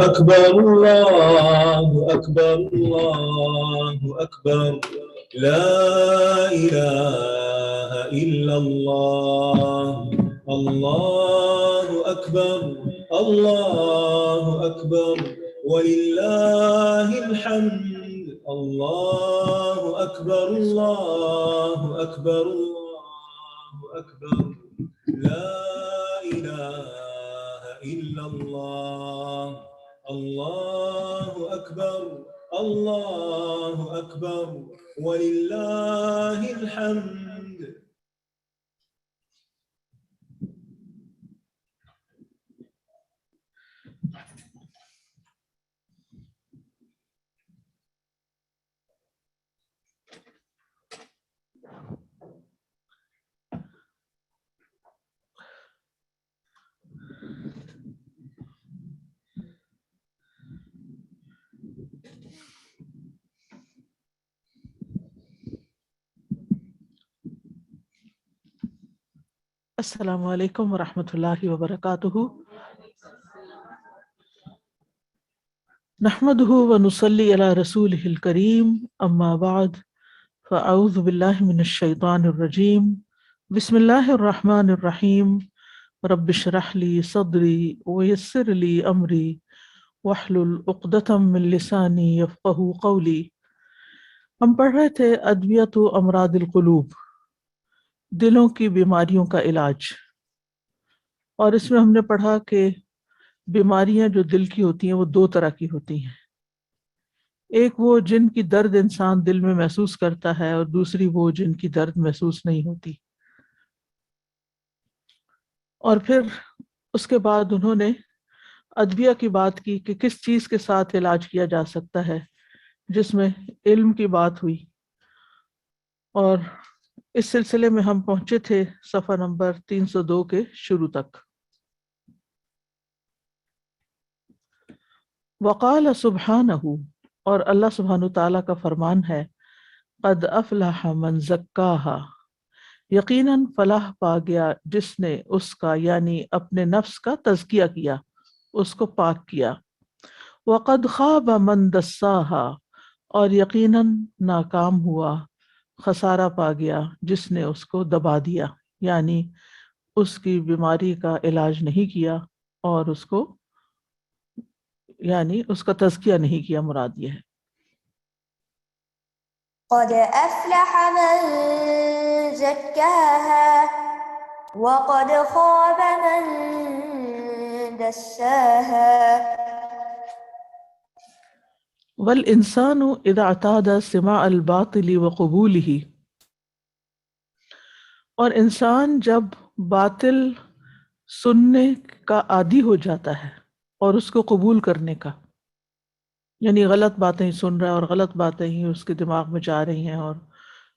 أكبر الله أكبر الله أكبر لا إله إلا الله الله أكبر الله أكبر ولله الحمد الله أكبر الله أكبر الله أكبر لا إله إلا الله الله أكبر الله أكبر ولله الحمد. السلام علیکم ورحمۃ اللہ وبرکاتہ. نحمده ونصلی علی رسولہ الکریم اما بعد فاعوذ باللہ من الشیطان الرجیم بسم اللہ الرحمن الرحیم رب اشرح لی صدری ویسر لی امری واحلل عقدۃ من لسانی یفقہوا قولی. ہم پڑھ رہے تھے ادویۃ امراض القلوب، دلوں کی بیماریوں کا علاج، اور اس میں ہم نے پڑھا کہ بیماریاں جو دل کی ہوتی ہیں وہ دو طرح کی ہوتی ہیں. ایک وہ جن کی درد انسان دل میں محسوس کرتا ہے، اور دوسری وہ جن کی درد محسوس نہیں ہوتی. اور پھر اس کے بعد انہوں نے ادویہ کی بات کی کہ کس چیز کے ساتھ علاج کیا جا سکتا ہے، جس میں علم کی بات ہوئی. اور اس سلسلے میں ہم پہنچے تھے صفحہ نمبر 302 کے شروع تک. وقال سبحانہ، اور اللہ سبحانہ تعالیٰ کا فرمان ہے، قد افلح من زکاہا، یقیناً فلاح پا گیا جس نے اس کا یعنی اپنے نفس کا تزکیہ کیا، اس کو پاک کیا. وقد خاب من دساہا، اور یقیناً ناکام ہوا، خسارہ پا گیا جس نے اس کو دبا دیا، یعنی اس کی بیماری کا علاج نہیں کیا اور اس کو یعنی اس کا تزکیہ نہیں کیا، مراد یہ ہے. قد افلح من زکاها وقد خاب من دساها. والانسان اذا اعتاد سماع الباطل وقبوله، اور انسان جب باطل سننے کا عادی ہو جاتا ہے اور اس کو قبول کرنے کا، یعنی غلط باتیں سن رہا ہے اور غلط باتیں ہی اس کے دماغ میں جا رہی ہیں، اور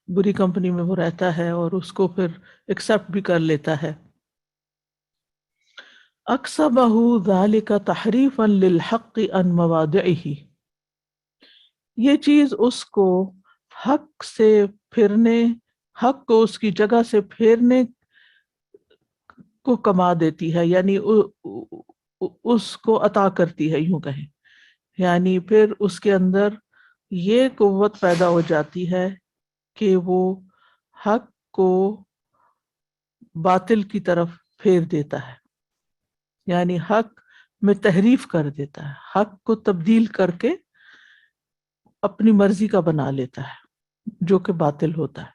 بری کمپنی میں وہ رہتا ہے اور اس کو پھر ایکسیپٹ بھی کر لیتا ہے. اکسبہ ذالک تحریفا للحق عن مواضعہ، یہ چیز اس کو حق سے پھرنے، حق کو اس کی جگہ سے پھیرنے کو کما دیتی ہے، یعنی اس کو عطا کرتی ہے، یوں کہیں. یعنی پھر اس کے اندر یہ قوت پیدا ہو جاتی ہے کہ وہ حق کو باطل کی طرف پھیر دیتا ہے، یعنی حق میں تحریف کر دیتا ہے، حق کو تبدیل کر کے اپنی مرضی کا بنا لیتا ہے جو کہ باطل ہوتا ہے.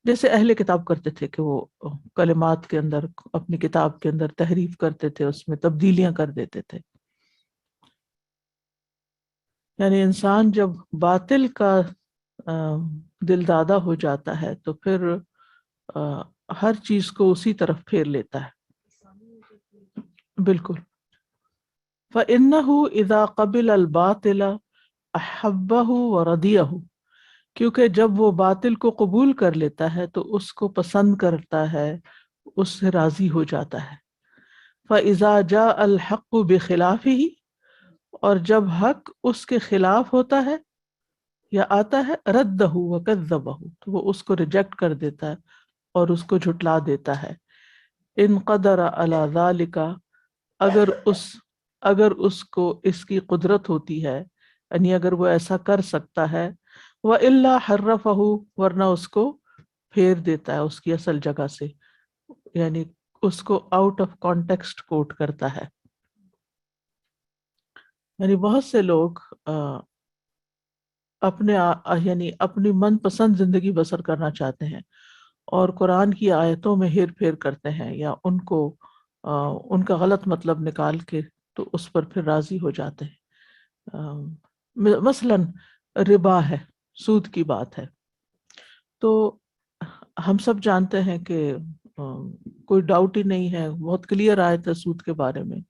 جیسے اہل کتاب کرتے تھے کہ وہ کلمات کے اندر، اپنی کتاب کے اندر تحریف کرتے تھے، اس میں تبدیلیاں کر دیتے تھے. یعنی انسان جب باطل کا دل دادہ ہو جاتا ہے تو پھر ہر چیز کو اسی طرف پھیر لیتا ہے. بالکل. فَإِنَّهُ إِذَا قَبِلَ الْبَاطِلَ أَحَبَّهُ وَرَضِيَهُ، کیونکہ جب وہ باطل کو قبول کر لیتا ہے تو اس کو پسند کرتا ہے، اس سے راضی ہو جاتا ہے. فَإِذَا جَاءَ الْحَقُّ بِخِلَافِهِ، اور جب حق اس کے خلاف ہوتا ہے یا آتا ہے، رَدَّهُ وَكَذَّبَهُ، تو وہ اس کو ریجیکٹ کر دیتا ہے اور اس کو جھٹلا دیتا ہے. ان قدر علی ذالک، اگر اس اگر اس کو اس کی قدرت ہوتی ہے، یعنی اگر وہ ایسا کر سکتا ہے، وَإِلَّا حَرَّفَهُ، ورنہ اس کو پھیر دیتا ہے اس کی اصل جگہ سے، یعنی اس کو آؤٹ آف کانٹیکسٹ کوٹ کرتا ہے۔ یعنی بہت سے لوگ یعنی اپنی من پسند زندگی بسر کرنا چاہتے ہیں اور قرآن کی آیتوں میں ہیر پھیر کرتے ہیں، یا ان کو ان کا غلط مطلب نکال کے تو اس پر پھر راضی ہو جاتے ہیں۔ مثلاً ربا ہے، سود کی بات ہے، تو ہم سب جانتے ہیں کہ کوئی ڈاؤٹ ہی نہیں ہے، بہت کلیئر آیت ہے سود کے بارے میں،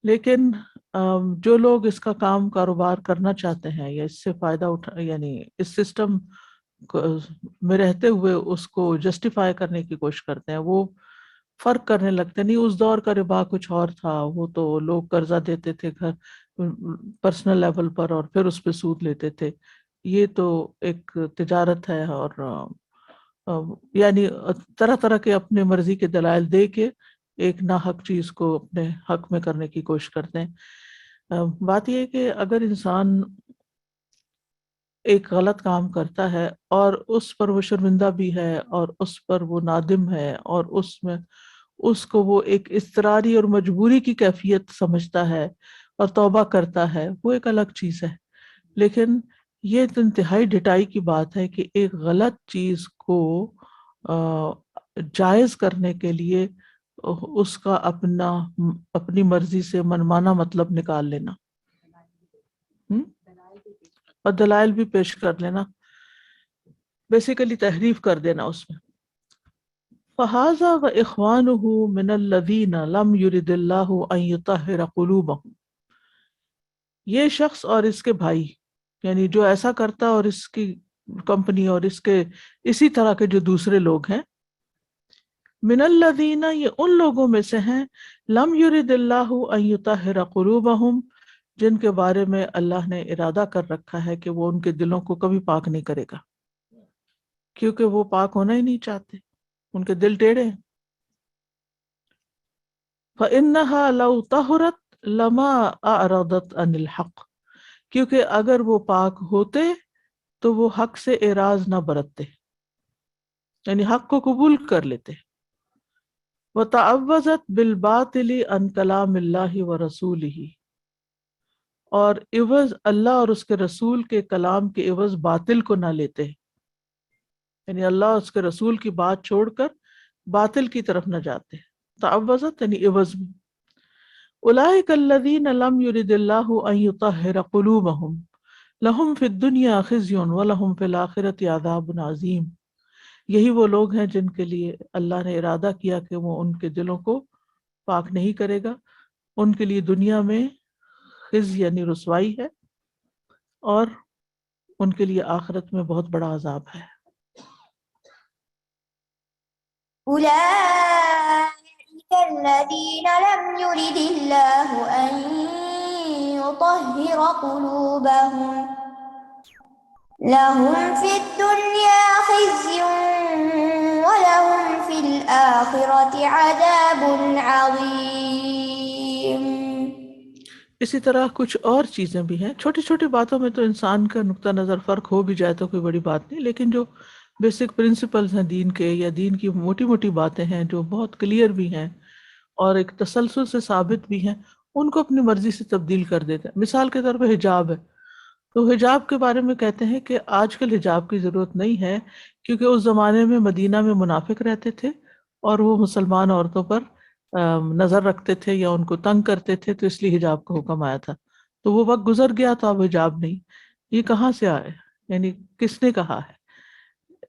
لیکن جو لوگ اس کا کاروبار کرنا چاہتے ہیں یا اس سے فائدہ یعنی اس سسٹم میں رہتے ہوئے اس کو جسٹیفائی کرنے کی کوشش کرتے ہیں، وہ فرق کرنے لگتے ہیں، نہیں اس دور کا ربا کچھ اور تھا، وہ تو لوگ قرضہ دیتے تھے گھر پرسنل لیول پر اور پھر اس پہ سود لیتے تھے، یہ تو ایک تجارت ہے، اور یعنی طرح طرح کے اپنے مرضی کے دلائل دے کے ایک ناحق چیز کو اپنے حق میں کرنے کی کوشش کرتے ہیں۔ بات یہ ہے کہ اگر انسان ایک غلط کام کرتا ہے اور اس پر وہ شرمندہ بھی ہے اور اس پر وہ نادم ہے اور اس کو وہ ایک اضطراری اور مجبوری کی کیفیت سمجھتا ہے اور توبہ کرتا ہے، وہ ایک الگ چیز ہے، لیکن یہ انتہائی ڈٹائی کی بات ہے کہ ایک غلط چیز کو جائز کرنے کے لیے اس کا اپنی مرضی سے منمانا مطلب نکال لینا اور دلائل بھی پیش کر لینا، بیسیکلی تحریف کر دینا اس میں۔ فَهَذَا وَإِخْوَانُهُ مِنَ الَّذِينَ لَمْ يُرِدِ اللَّهُ أَن يُطَهِّرَ قُلُوبَهُمْ، یہ شخص اور اس کے بھائی، یعنی جو ایسا کرتا اور اس کی کمپنی اور اس کے اسی طرح کے جو دوسرے لوگ ہیں، من الذین، یہ ان لوگوں میں سے ہیں، لم یرد اللہ ان یطہر قلوبہم، جن کے بارے میں اللہ نے ارادہ کر رکھا ہے کہ وہ ان کے دلوں کو کبھی پاک نہیں کرے گا، کیونکہ وہ پاک ہونا ہی نہیں چاہتے، ان کے دل ٹیڑھے ہیں۔ فإنها لو طہرت لما اعرضت عن الحق، کیونکہ اگر وہ پاک ہوتے تو وہ حق سے اعراض نہ برتتے، یعنی حق کو قبول کر لیتے۔ وَتَعَوَّذَتْ بِالْبَاطِلِ عَنْ كَلَامِ اللَّهِ وَرَسُولِهِ، اور عوض اللہ اور اس کے رسول کے کلام کے عوض باطل کو نہ لیتے، یعنی اللہ اور اس کے رسول کی بات چھوڑ کر باطل کی طرف نہ جاتے۔ تعوذت یعنی عوض میں۔ اولئک الذین لم یرد اللہ ان یطہر قلوبہم لہم فی الدنیا خزی ولہم فی الآخرۃ عذاب عظیم، یہی وہ لوگ ہیں جن کے لیے اللہ نے ارادہ کیا کہ وہ ان کے دلوں کو پاک نہیں کرے گا، ان کے لیے دنیا میں خزی یعنی رسوائی ہے، اور ان کے لیے آخرت میں بہت بڑا عذاب ہے۔ أولئك الذين لم يرد الله أن يطهر قلوبهم لهم في الدنيا خزي ولهم في الآخرة عذاب عظيم۔ اسی طرح کچھ اور چیزیں بھی ہیں، چھوٹی چھوٹی باتوں میں تو انسان کا نقطہ نظر فرق ہو بھی جائے تو کوئی بڑی بات نہیں، لیکن جو بیسک پرنسپلز ہیں دین کے، یا دین کی موٹی موٹی باتیں ہیں جو بہت کلیئر بھی ہیں اور ایک تسلسل سے ثابت بھی ہیں، ان کو اپنی مرضی سے تبدیل کر دیتے ہیں۔ مثال کے طور پہ حجاب ہے، تو حجاب کے بارے میں کہتے ہیں کہ آج کل حجاب کی ضرورت نہیں ہے، کیونکہ اس زمانے میں مدینہ میں منافق رہتے تھے اور وہ مسلمان عورتوں پر نظر رکھتے تھے یا ان کو تنگ کرتے تھے، تو اس لیے حجاب کا حکم آیا تھا۔ تو وہ وقت گزر گیا تو اب حجاب نہیں، یہ کہاں سے آئے، یعنی کس نے کہا ہے؟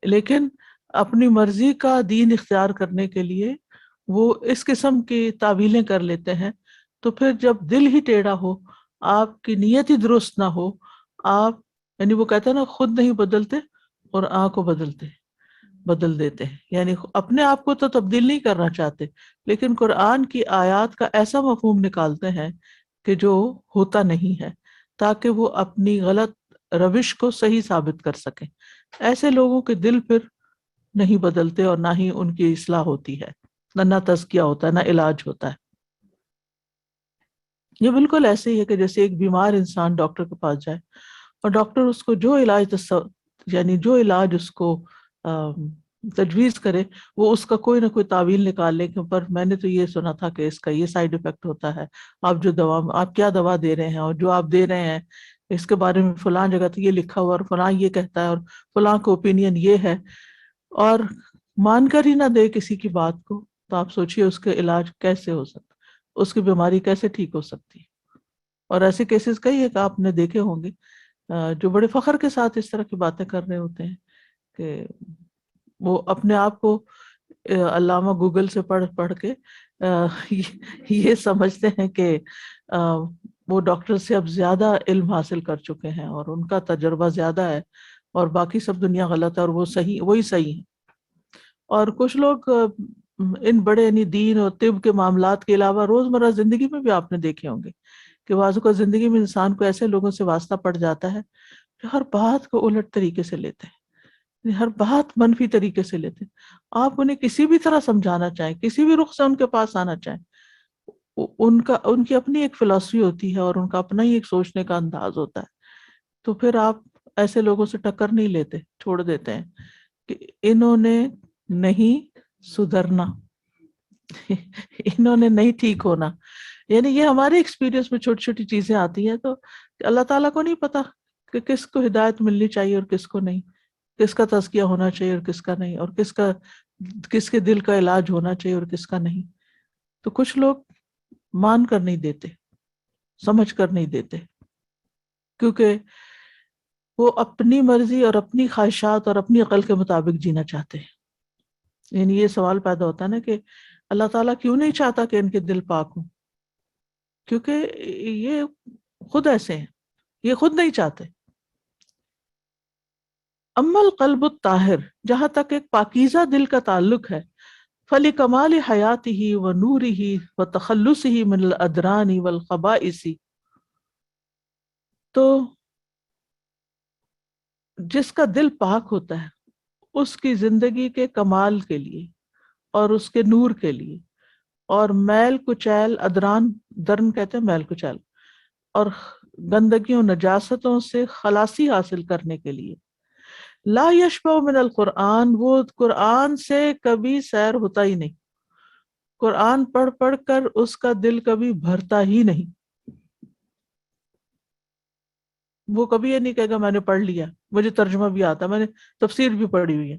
لیکن اپنی مرضی کا دین اختیار کرنے کے لیے وہ اس قسم کی تعویلیں کر لیتے ہیں، تو پھر جب دل ہی ٹیڑھا ہو، آپ کی نیت ہی درست نہ ہو، آپ یعنی وہ کہتے ہیں نا خود نہیں بدلتے اور آنکھ کو بدل دیتے ہیں، یعنی اپنے آپ کو تو تبدیل نہیں کرنا چاہتے، لیکن قرآن کی آیات کا ایسا مفہوم نکالتے ہیں کہ جو ہوتا نہیں ہے، تاکہ وہ اپنی غلط روش کو صحیح ثابت کر سکیں۔ ایسے لوگوں کے دل پھر نہیں بدلتے اور نہ ہی ان کی اصلاح ہوتی ہے، نہ تزکیہ ہوتا ہے، نہ علاج ہوتا ہے۔ یہ بالکل ایسے ہی ہے کہ جیسے ایک بیمار انسان ڈاکٹر کے پاس جائے اور ڈاکٹر اس کو جو علاج یعنی جو علاج اس کو تجویز کرے وہ اس کا کوئی نہ کوئی تعویل نکال لے کہ پر میں نے تو یہ سنا تھا کہ اس کا یہ سائیڈ افیکٹ ہوتا ہے، آپ کیا دوا دے رہے ہیں، اور جو آپ دے رہے ہیں اس کے بارے میں فلاں جگہ تو یہ لکھا ہوا اور فلاں یہ کہتا ہے اور فلاں کا اوپینین یہ ہے، اور مان کر ہی نہ دے کسی کی بات کو، تو آپ سوچئے اس کا علاج کیسے ہو سکتا، اس کی بیماری کیسے ٹھیک ہو سکتی۔ اور ایسے کیسز کئی ایک آپ نے دیکھے ہوں گے جو بڑے فخر کے ساتھ اس طرح کی باتیں کر رہے ہوتے ہیں کہ وہ اپنے آپ کو علامہ گوگل سے پڑھ کے یہ سمجھتے ہیں کہ وہ ڈاکٹر سے اب زیادہ علم حاصل کر چکے ہیں اور ان کا تجربہ زیادہ ہے اور باقی سب دنیا غلط ہے اور وہی صحیح ہے۔ اور کچھ لوگ ان بڑے یعنی دین اور طب کے معاملات کے علاوہ روزمرہ زندگی میں بھی آپ نے دیکھے ہوں گے کہ بعض اوقات زندگی میں انسان کو ایسے لوگوں سے واسطہ پڑ جاتا ہے جو ہر بات کو الٹ طریقے سے لیتے ہیں، ہر بات منفی طریقے سے لیتے ہیں۔ آپ انہیں کسی بھی طرح سمجھانا چاہیں، کسی بھی رخ سے ان کے پاس آنا چاہیں، ان کی اپنی ایک فلسفی ہوتی ہے اور ان کا اپنا ہی ایک سوچنے کا انداز ہوتا ہے، تو پھر آپ ایسے لوگوں سے ٹکر نہیں لیتے، چھوڑ دیتے ہیں کہ انہوں نے نہیں سدھرنا، انہوں نے نہیں ٹھیک ہونا۔ یعنی یہ ہمارے ایکسپیرینس میں چھوٹی چھوٹی چیزیں آتی ہیں، تو اللہ تعالیٰ کو نہیں پتا کہ کس کو ہدایت ملنی چاہیے اور کس کو نہیں، کس کا تزکیہ ہونا چاہیے اور کس کا نہیں، اور کس کے دل کا علاج ہونا چاہیے اور کس کا نہیں۔ تو کچھ لوگ مان کر نہیں دیتے، سمجھ کر نہیں دیتے، کیونکہ وہ اپنی مرضی اور اپنی خواہشات اور اپنی عقل کے مطابق جینا چاہتے ہیں۔ یعنی یہ سوال پیدا ہوتا ہے نا کہ اللہ تعالیٰ کیوں نہیں چاہتا کہ ان کے دل پاک ہوں؟ کیونکہ یہ خود ایسے ہیں، یہ خود نہیں چاہتے۔ اما القلب الطاہر، جہاں تک ایک پاکیزہ دل کا تعلق ہے، فلکمال حیاتہ و نورہ و تخلصہ من الادران والخبائث، تو جس کا دل پاک ہوتا ہے اس کی زندگی کے کمال کے لیے اور اس کے نور کے لیے اور میل کچیل، ادران درن کہتے ہیں میل کچیل، اور گندگیوں نجاستوں سے خلاصی حاصل کرنے کے لیے، لا یشبع من القرآن، وہ قرآن سے کبھی سیر ہوتا ہی نہیں، قرآن پڑھ پڑھ کر اس کا دل کبھی بھرتا ہی نہیں، وہ کبھی یہ نہیں کہے گا میں نے پڑھ لیا، مجھے ترجمہ بھی آتا، میں نے تفسیر بھی پڑھی ہوئی ہے۔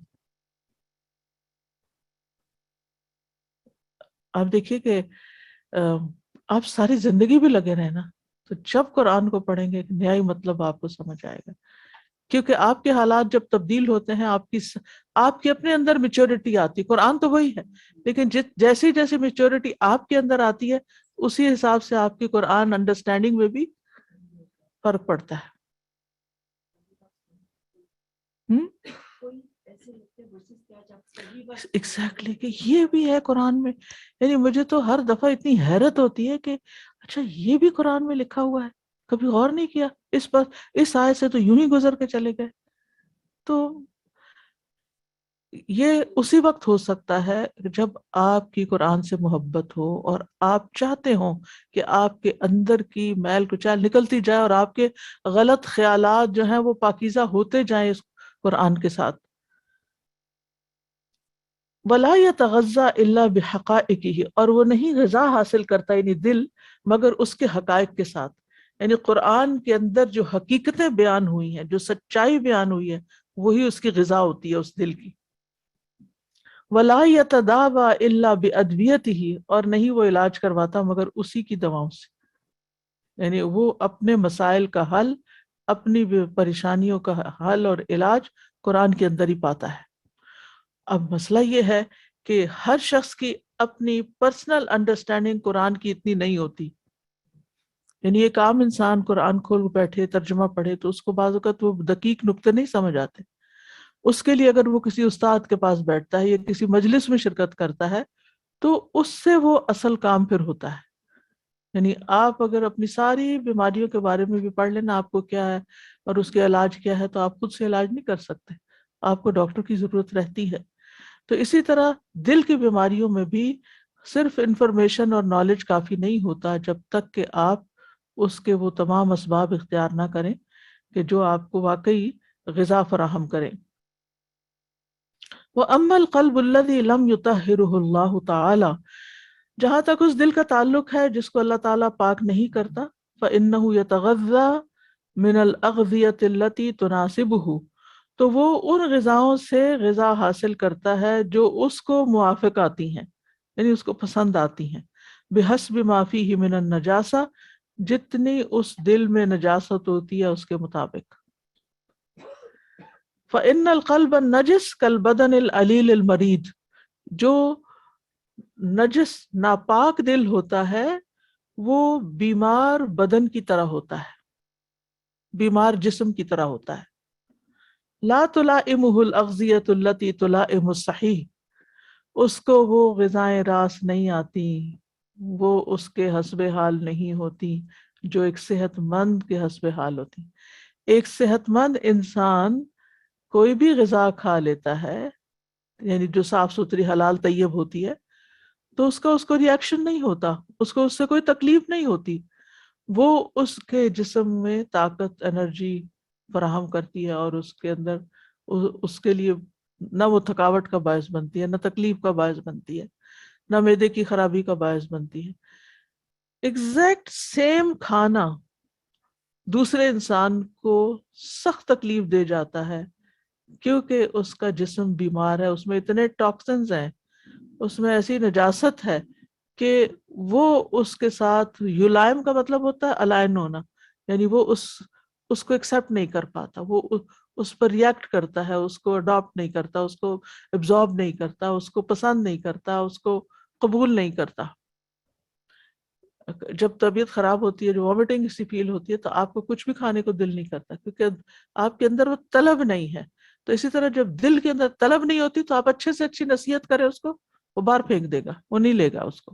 آپ دیکھیے کہ آپ ساری زندگی بھی لگے رہے نا، تو جب قرآن کو پڑھیں گے ایک نیا ہی مطلب آپ کو سمجھ آئے گا، کیونکہ آپ کے حالات جب تبدیل ہوتے ہیں، آپ کی اپنے اندر میچورٹی آتی ہے، قرآن تو وہی ہے لیکن جیسی جیسی میچورٹی آپ کے اندر آتی ہے اسی حساب سے آپ کی قرآن انڈرسٹینڈنگ میں بھی فرق پڑتا ہے۔ ایگزیکٹلی کہ یہ بھی ہے قرآن میں، یعنی مجھے تو ہر دفعہ اتنی حیرت ہوتی ہے کہ اچھا یہ بھی قرآن میں لکھا ہوا ہے، کبھی غور نہیں کیا اس پر، اس آیت سے تو یوں ہی گزر کے چلے گئے۔ تو یہ اسی وقت ہو سکتا ہے جب آپ کی قرآن سے محبت ہو اور آپ چاہتے ہوں کہ آپ کے اندر کی میل کچیل نکلتی جائے اور آپ کے غلط خیالات جو ہیں وہ پاکیزہ ہوتے جائیں اس قرآن کے ساتھ۔ وَلَا يَتَغَذَّى إِلَّا بِحَقَائِقِهِ، اور وہ نہیں غذا حاصل کرتا یعنی دل مگر اس کے حقائق کے ساتھ، یعنی قرآن کے اندر جو حقیقتیں بیان ہوئی ہیں، جو سچائی بیان ہوئی ہے، وہی اس کی غذا ہوتی ہے اس دل کی۔ وَلَا يَتَدَاوَى إِلَّا بِأَدْوِيَتِهِ، اور نہیں وہ علاج کرواتا مگر اسی کی دواؤں سے، یعنی وہ اپنے مسائل کا حل، اپنی پریشانیوں کا حل اور علاج قرآن کے اندر ہی پاتا ہے۔ اب مسئلہ یہ ہے کہ ہر شخص کی اپنی پرسنل انڈرسٹینڈنگ قرآن کی اتنی نہیں ہوتی، یعنی ایک عام انسان قرآن کھول بیٹھے ترجمہ پڑھے تو اس کو بعض اوقات وہ دقیق نقطے نہیں سمجھ آتے، اس کے لیے اگر وہ کسی استاد کے پاس بیٹھتا ہے یا کسی مجلس میں شرکت کرتا ہے تو اس سے وہ اصل کام پھر ہوتا ہے۔ یعنی آپ اگر اپنی ساری بیماریوں کے بارے میں بھی پڑھ لینا آپ کو کیا ہے اور اس کے علاج کیا ہے، تو آپ خود سے علاج نہیں کر سکتے، آپ کو ڈاکٹر کی ضرورت رہتی ہے۔ تو اسی طرح دل کی بیماریوں میں بھی صرف انفارمیشن اور نالج کافی نہیں ہوتا جب تک کہ آپ اس کے وہ تمام اسباب اختیار نہ کریں کہ جو آپ کو واقعی غذا فراہم کریں۔ وَأَمَّا الْقَلْبُ الَّذِي لَمْ يُطَهِّرُهُ اللَّهُ تَعَالَى، جہاں تک اس دل کا تعلق ہے جس کو اللہ تعالیٰ پاک نہیں کرتا، فَإِنَّهُ يَتَغَذَّى مِنَ الْأَغْذِيَةِ الَّتِي تُنَاسِبُهُ، تو وہ ان غذاؤں سے غذا حاصل کرتا ہے جو اس کو موافق آتی ہیں، یعنی اس کو پسند آتی ہیں، بِحَسْبِ مَا فِيهِ مِنَ النَّجَاسَةِ، جتنی اس دل میں نجاست ہوتی ہے اس کے مطابق۔ فَإِنَّ الْقَلْبَ النَّجِسَ كَالْبَدَنِ الْعَلِيلِ الْمَرِيضِ، جو نجس ناپاک دل ہوتا ہے وہ بیمار بدن کی طرح ہوتا ہے، بیمار جسم کی طرح ہوتا ہے۔ لا تلائمه الأغذية التي تلائم الصحيح، اس کو وہ غذائیں راس نہیں آتی، وہ اس کے حسب حال نہیں ہوتی جو ایک صحت مند کے حسب حال ہوتی۔ ایک صحت مند انسان کوئی بھی غذا کھا لیتا ہے، یعنی جو صاف ستھری حلال طیب ہوتی ہے، تو اس کو ریئیکشن نہیں ہوتا، اس کو اس سے کوئی تکلیف نہیں ہوتی، وہ اس کے جسم میں طاقت انرجی فراہم کرتی ہے اور اس کے اندر اس کے لیے نہ وہ تھکاوٹ کا باعث بنتی ہے، نہ تکلیف کا باعث بنتی ہے، نہ معدے کی خرابی کا باعث بنتی ہے۔ ایگزیکٹ سیم کھانا دوسرے انسان کو سخت تکلیف دے جاتا ہے کیونکہ اس کا جسم بیمار ہے، اس میں اتنے ٹاکسنز ہیں، اس میں ایسی نجاست ہے کہ وہ اس کے ساتھ یلائم کا مطلب ہوتا ہے الائن ہونا، یعنی وہ اس کو ایکسیپٹ نہیں کر پاتا، وہ اس پر ریئیکٹ کرتا ہے، اس کو اڈاپٹ نہیں کرتا، اس کو ایبزارب نہیں کرتا، اس کو پسند نہیں کرتا، اس کو قبول نہیں کرتا۔ جب طبیعت خراب ہوتی ہے، جو وامٹنگ سی فیل ہوتی ہے، تو آپ کو کچھ بھی کھانے کو دل نہیں کرتا کیونکہ آپ کے اندر وہ طلب نہیں ہے۔ تو اسی طرح جب دل کے اندر طلب نہیں ہوتی تو آپ اچھے سے اچھی نصیحت کریں اس کو، وہ باہر پھینک دے گا، وہ نہیں لے گا اس کو۔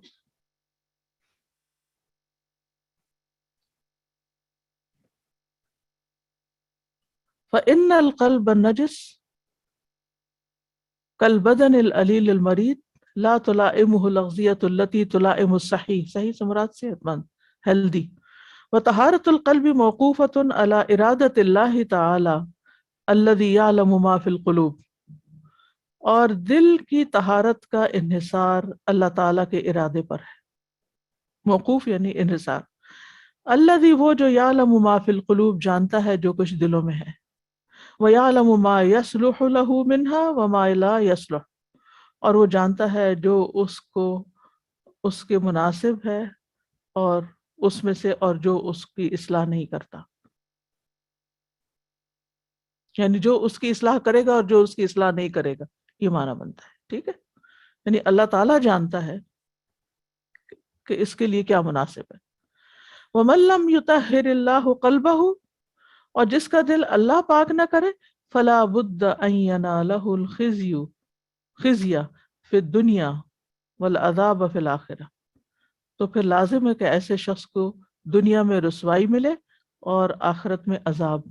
فَإِنَّ الْقَلْبَ النَّجِسَ كَالْبَدَنِ الْعَلِيلِ الْمَرِيضِ لَا تُلَائِمُهُ الْأَغْذِيَةُ الَّتِي تُلَائِمُ الصَّحِيحَ، صحیح سے مراد صحت مند، ہیلدی۔ وَطَہَارَةُ الْقَلْبِ مَوْقُوفَةٌ عَلَى إِرَادَةِ اللَّهِ تَعَالَى الَّذِي يَعْلَمُ مَا فِي الْقُلُوبِ، اور دل کی طہارت کا انحصار اللہ تعالیٰ کے ارادے پر ہے۔ موقوف یعنی انحصار۔ الذی، وہ جو یعلم ما فی القلوب، جانتا ہے جو کچھ دلوں میں ہے، ویعلم ما یصلح له منها وما لا یصلح، اور وہ جانتا ہے جو اس کو اس کے مناسب ہے اور اس میں سے، اور جو اس کی اصلاح نہیں کرتا، یعنی جو اس کی اصلاح کرے گا اور جو اس کی اصلاح نہیں کرے گا، یہ معنی بنتا ہے۔ ٹھیک ہے، یعنی اللہ تعالیٰ جانتا ہے کہ اس کے لیے کیا مناسب ہے۔ وَمَن لَّمْ يُطَهِّرِ اللَّهُ قَلْبَهُ، اور جس کا دل اللہ پاک نہ کرے، فَلَا بُدَّ أَن يَنَالَهُ الْخِزْيَ فِي الدُّنْيَا وَالْعَذَابَ فِي الْآخِرَةِ، تو پھر لازم ہے کہ ایسے شخص کو دنیا میں رسوائی ملے اور آخرت میں عذاب،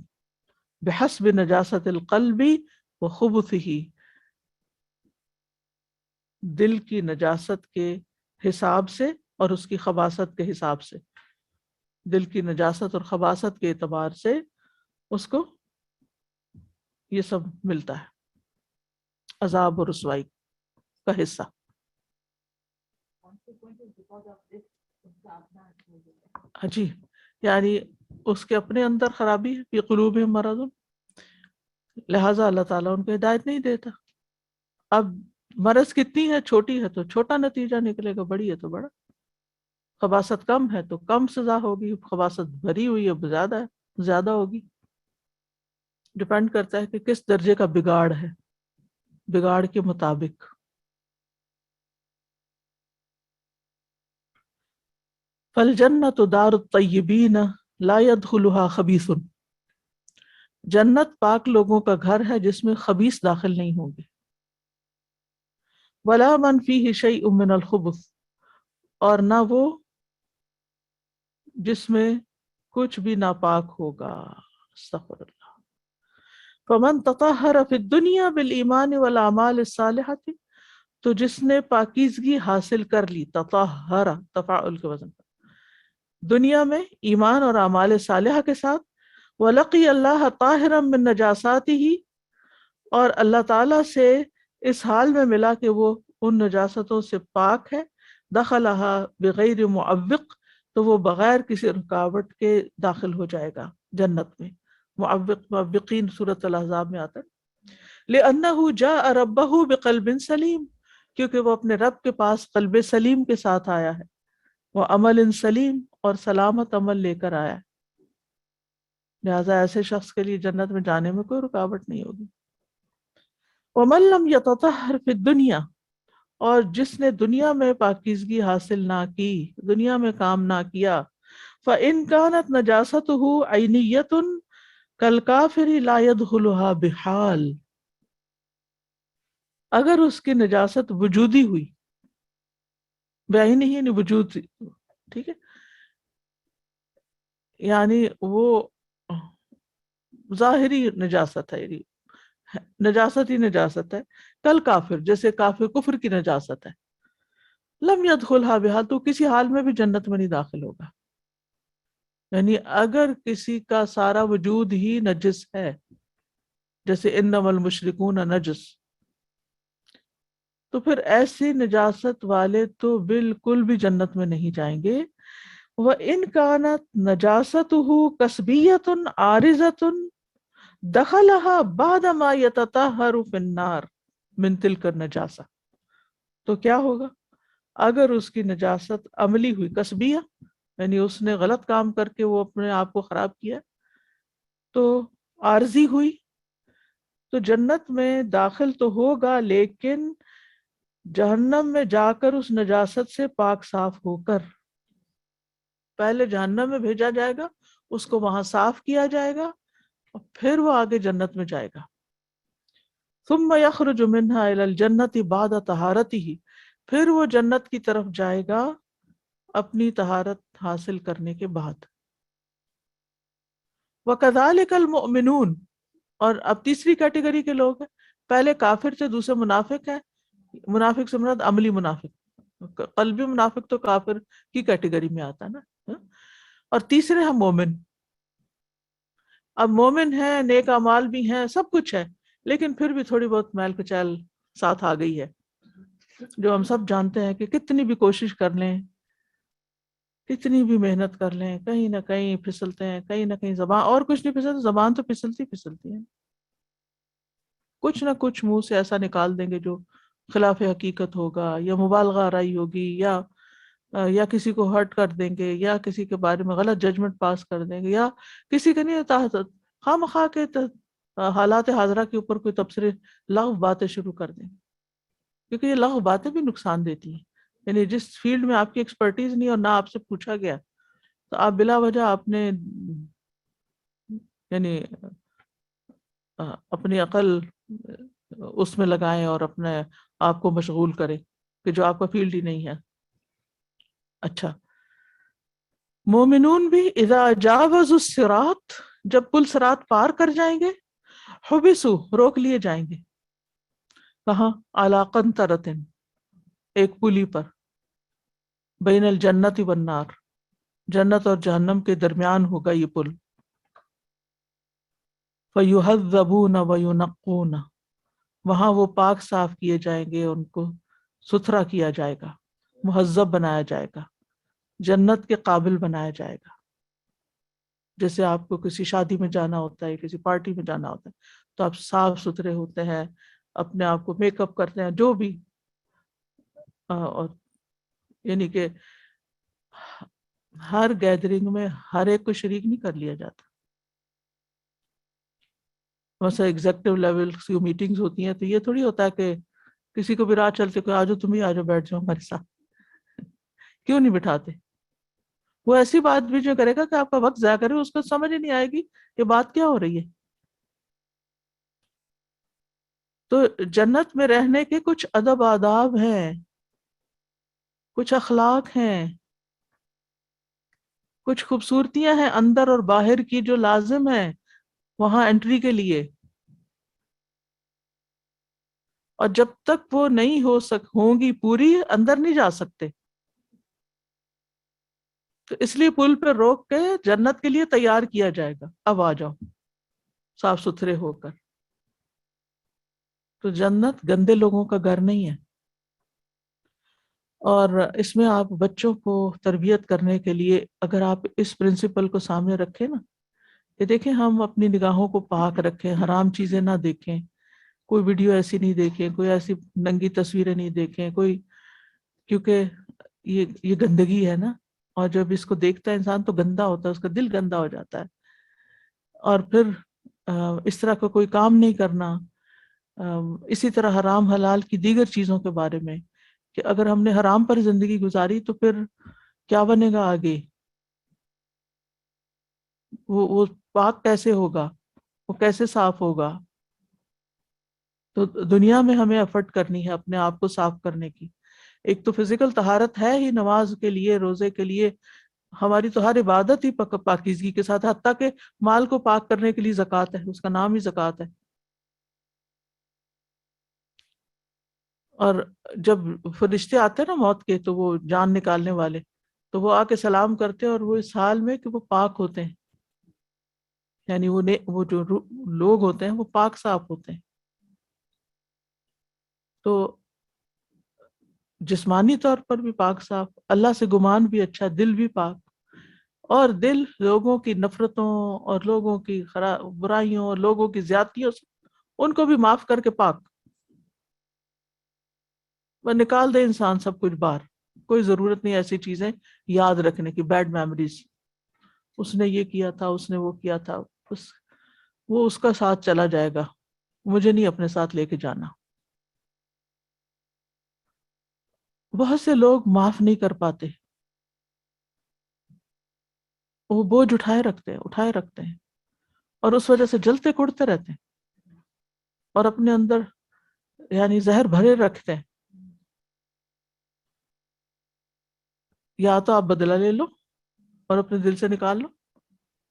بحسب نجاست القلب وخبثه، دل کی نجاست کے حساب سے اور اس کی خباثت کے حساب سے، دل کی نجاست اور خباثت کے اعتبار سے اس کو یہ سب ملتا ہے، عذاب اور رسوائی کا حصہ۔ جی، یعنی اس کے اپنے اندر خرابی ہے، فی قلوبہم مرض، لہٰذا اللہ تعالیٰ ان کو ہدایت نہیں دیتا۔ اب مرض کتنی ہے، چھوٹی ہے تو چھوٹا نتیجہ نکلے گا، بڑی ہے تو بڑا۔ خباثت کم ہے تو کم سزا ہوگی، خباثت بھری ہوئی ہے زیادہ ہے، زیادہ ہوگی۔ ڈپینڈ کرتا ہے کہ کس درجے کا بگاڑ ہے، بگاڑ کے مطابق۔ فَالْجَنَّةُ دَارُ الطَّيِّبِينَ لَا يَدْخُلُهَا خَبِيثٌ، جنت پاک لوگوں کا گھر ہے جس میں خبیث داخل نہیں ہوں گے۔ وَلَا مَنْ فِيهِ شَيْءٌ مِّنَ الْخُبُثِ، اور نہ وہ جس میں کچھ بھی ناپاک ہوگا۔ استغفر اللہ۔ فَمَن تَطَهَّرَ فِي الدُّنْيَا بِالْإِيمَانِ وَالْأَعْمَالِ الصَّالِحَةِ، تو جس نے پاکیزگی حاصل کر لی، تطہر تفاعل کے وزن پر، دنیا میں ایمان اور اعمال صالحہ کے ساتھ، وَلَقِيَ اللَّهَ طَاهِرًا مِّن نَجَاسَاتِهِ، اور اللہ تعالیٰ سے اس حال میں ملا کہ وہ ان نجاستوں سے پاک ہے، دخلها بغیر معوق، تو وہ بغیر کسی رکاوٹ کے داخل ہو جائے گا جنت میں۔ معوق، معوقین سورۃ الاحزاب میں آتا ہے۔ لِأَنَّهُ جَاءَ رَبَّهُ بِقَلْبٍ سلیم، کیونکہ وہ اپنے رب کے پاس قلب سلیم کے ساتھ آیا ہے، وہ عمل سلیم، اور سلامت عمل لے کر آیا ہے، لہٰذا ایسے شخص کے لیے جنت میں جانے میں کوئی رکاوٹ نہیں ہوگی۔ وَمَن لَّمْ يَتَطَهَّرْ فِي الدُّنْيَا، اور جس نے دنیا میں پاکیزگی حاصل نہ کی، دنیا میں کام نہ کیا، فَإِن كَانَتْ نَجَاسَتُهُ عَيْنِيَّةٌ كَالْكَافِرِ لَا يَدْخُلُهَا بِحَالٍ، اگر اس کی نجاست وجودی ہوئی، بعینی ہی نہیں وجود، ٹھیک ہے، یعنی وہ ظاہری نجاست ہے، یعنی نجاست ہی نجاست ہے، کل کافر، جیسے کافر کفر کی نجاست ہے، لم يدخلها بحال، تو کسی حال میں بھی جنت میں نہیں داخل ہوگا۔ یعنی اگر کسی کا سارا وجود ہی نجس ہے، جیسے انما المشرکون نجس، تو پھر ایسی نجاست والے تو بالکل بھی جنت میں نہیں جائیں گے۔ وَإِنْ كَانَتْ نَجَاسَتُهُ كَسْبِيَّةٌ عَارِضَةٌ دَخَلَهَا بَعْدَ مَا يَتَطَهَّرُ فِي النَّارِ مِنْ تِلْكَ النَّجَاسَةِ، تو کیا ہوگا اگر اس کی نجاست عملی ہوئی، کسبیہ یعنی اس نے غلط کام کر کے وہ اپنے آپ کو خراب کیا، تو عارضی ہوئی، تو جنت میں داخل تو ہوگا لیکن جہنم میں جا کر اس نجاست سے پاک صاف ہو کر، پہلے جہنم میں بھیجا جائے گا، اس کو وہاں صاف کیا جائے گا، اور پھر وہ آگے جنت میں جائے گا۔ ثم يخرج منها الى الجنة بعد طہارته، پھر وہ جنت کی طرف جائے گا اپنی طہارت حاصل کرنے کے بعد۔ وَكَذَلِكَ الْمُؤْمِنُونَ، اور اب تیسری کیٹیگری کے لوگ ہیں، پہلے کافر تھے، دوسرے منافق ہیں، منافق سے مراد عملی منافق، قلبی منافق تو کافر کی کیٹیگری میں آتا ہے نا، اور تیسرے ہیں مومن۔ اب مومن ہیں، نیک اعمال بھی ہیں، سب کچھ ہے، لیکن پھر بھی تھوڑی بہت میل کچیل ساتھ آ گئی ہے، جو ہم سب جانتے ہیں کہ کتنی بھی کوشش کر لیں، کتنی بھی محنت کر لیں، کہیں نہ کہیں پھسلتے ہیں، کہیں نہ کہیں زبان، اور کچھ نہیں پھسلتی، زبان تو پھسلتی ہے، کچھ نہ کچھ منہ سے ایسا نکال دیں گے جو خلاف حقیقت ہوگا، یا مبالغہ آرائی ہوگی، یا کسی کو ہرٹ کر دیں گے، یا کسی کے بارے میں غلط ججمنٹ پاس کر دیں گے، یا کسی کے نہیں خواہ مخواہ کے حالات حاضرہ کے اوپر کوئی تبصرے، لغو باتیں شروع کر دیں گے، کیونکہ یہ لغو باتیں بھی نقصان دیتی ہیں، یعنی جس فیلڈ میں آپ کی ایکسپرٹیز نہیں اور نہ آپ سے پوچھا گیا، تو آپ بلا وجہ اپنے یعنی اپنی عقل اس میں لگائیں اور اپنے آپ کو مشغول کریں کہ جو آپ کا فیلڈ ہی نہیں ہے۔ اچھا، مومنون بھی اذا جاوزوا الصراط، جب پل صراط پار کر جائیں گے، حبسوا، روک لیے جائیں گے، کہاں؟ علی قنطرۃ، ایک پلی پر، بین الجنت والنار، جنت اور جہنم کے درمیان ہوگا یہ پل، فَيُحَذَّبُونَ وَيُنَقُّونَ، وہاں وہ پاک صاف کیے جائیں گے، ان کو ستھرا کیا جائے گا، مہذب بنایا جائے گا، جنت کے قابل بنایا جائے گا۔ جیسے آپ کو کسی شادی میں جانا ہوتا ہے، کسی پارٹی میں جانا ہوتا ہے، تو آپ صاف ستھرے ہوتے ہیں، اپنے آپ کو میک اپ کرتے ہیں، جو بھی، اور یعنی کہ ہر گیدرنگ میں ہر ایک کو شریک نہیں کر لیا جاتا۔ مثلا ایگزیکٹو لیول کی میٹنگز ہوتی ہیں تو یہ تھوڑی ہوتا ہے کہ کسی کو بھی راہ چلتے کوئی آجو، تم ہی آجو، بیٹھ جاؤ ہمارے ساتھ، کیوں نہیں بٹھاتے؟ وہ ایسی بات بھی جو کرے گا کہ آپ کا وقت ضائع کرے، اس کو سمجھ ہی نہیں آئے گی کہ بات کیا ہو رہی ہے۔ تو جنت میں رہنے کے کچھ ادب آداب ہیں، کچھ اخلاق ہیں، کچھ خوبصورتیاں ہیں اندر اور باہر کی جو لازم ہیں وہاں انٹری کے لیے، اور جب تک وہ نہیں ہوں گی پوری، اندر نہیں جا سکتے۔ تو اس لیے پل پہ روک کے جنت کے لیے تیار کیا جائے گا، اب آ جاؤ صاف ستھرے ہو کر. تو جنت گندے لوگوں کا گھر نہیں ہے. اور اس میں آپ بچوں کو تربیت کرنے کے لیے اگر آپ اس پرنسپل کو سامنے رکھیں نا کہ دیکھیں ہم اپنی نگاہوں کو پاک رکھیں، حرام چیزیں نہ دیکھیں، کوئی ویڈیو ایسی نہیں دیکھیں، کوئی ایسی ننگی تصویریں نہیں دیکھیں، کوئی، کیونکہ یہ گندگی ہے نا، اور جب اس کو دیکھتا ہے انسان تو گندا ہوتا ہے، اس کا دل گندا ہو جاتا ہے. اور پھر اس طرح کا کوئی کام نہیں کرنا. اسی طرح حرام حلال کی دیگر چیزوں کے بارے میں کہ اگر ہم نے حرام پر زندگی گزاری تو پھر کیا بنے گا آگے، وہ پاک کیسے ہوگا، وہ کیسے صاف ہوگا. تو دنیا میں ہمیں ایفرٹ کرنی ہے اپنے آپ کو صاف کرنے کی. ایک تو فزیکل طہارت ہے ہی نماز کے لیے، روزے کے لیے، ہماری تو ہر عبادت ہی پاکیزگی کے ساتھ، حتیٰ کہ مال کو پاک کرنے کے لیے زکوٰۃ ہے، اس کا نام ہی زکوٰۃ ہے. اور جب فرشتے آتے ہیں نا موت کے، تو وہ جان نکالنے والے، تو وہ آ کے سلام کرتے ہیں، اور وہ اس حال میں کہ وہ پاک ہوتے ہیں، یعنی وہ جو لوگ ہوتے ہیں وہ پاک صاف ہوتے ہیں. تو جسمانی طور پر بھی پاک صاف، اللہ سے گمان بھی اچھا، دل بھی پاک. اور دل لوگوں کی نفرتوں اور لوگوں کی برائیوں اور لوگوں کی زیادتیوں سے ان کو بھی معاف کر کے پاک. وہ نکال دے انسان سب کچھ باہر، کوئی ضرورت نہیں ایسی چیزیں یاد رکھنے کی، بیڈ میموریز، اس نے یہ کیا تھا، اس نے وہ کیا تھا، وہ اس کا ساتھ چلا جائے گا، مجھے نہیں اپنے ساتھ لے کے جانا. بہت سے لوگ معاف نہیں کر پاتے، وہ بوجھ اٹھائے رکھتے ہیں اور اس وجہ سے جلتے کڑتے رہتے ہیں اور اپنے اندر یعنی زہر بھرے رکھتے ہیں. یا تو آپ بدلہ لے لو اور اپنے دل سے نکال لو،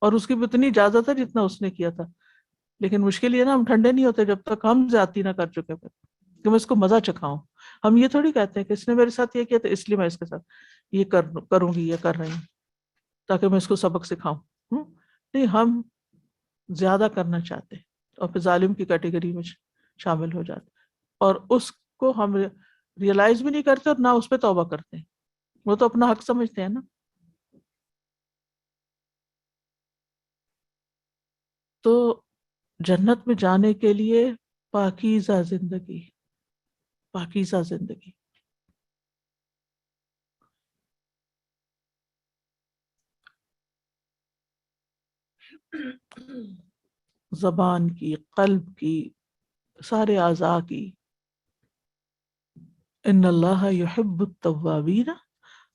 اور اس کی بھی اتنی اجازت ہے جتنا اس نے کیا تھا. لیکن مشکل یہ نا ہم ٹھنڈے نہیں ہوتے جب تک ہم زیادتی نہ کر چکے پھر کہ میں اس کو مزہ چکھاؤں. ہم یہ تھوڑی کہتے ہیں کہ اس نے میرے ساتھ یہ کیا تھا اس لیے میں اس کے ساتھ یہ کروں گی یا کر رہی ہوں تاکہ میں اس کو سبق سکھاؤں. نہیں، ہم زیادہ کرنا چاہتے ہیں اور پھر ظالم کی کیٹیگری میں شامل ہو جاتے اور اس کو ہم ریئلائز بھی نہیں کرتے اور نہ اس پہ توبہ کرتے ہیں. وہ تو اپنا حق سمجھتے ہیں نا. تو جنت میں جانے کے لیے پاکیزہ زندگی، پاکیزہ زندگی. زبان کی، قلب کی، سارے اعضاء کی. ان اللہ یحب التوابین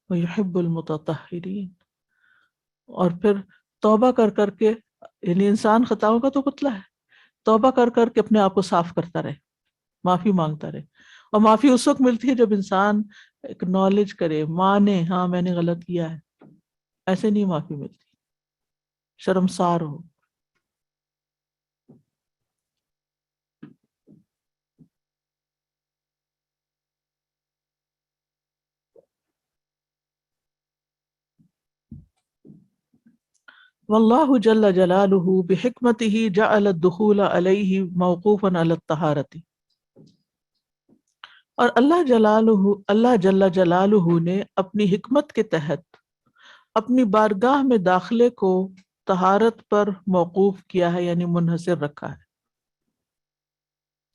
ویحب المتطہرین. اور پھر توبہ کر کے، یعنی انسان خطاؤں کا تو پتلا ہے، توبہ کر کے اپنے آپ کو صاف کرتا رہے، معافی مانگتا رہے. اور معافی اس وقت ملتی ہے جب انسان اکنالج کرے، مانے ہاں میں نے غلط کیا ہے. ایسے نہیں معافی ملتی، شرمسار ہو. واللہ جل جلالہ بحکمتہ جعل الدخول علیہ موقوفا علی الطہارۃ. اور اللہ جل جلالہ نے اپنی حکمت کے تحت اپنی بارگاہ میں داخلے کو طہارت پر موقوف کیا ہے، یعنی منحصر رکھا ہے.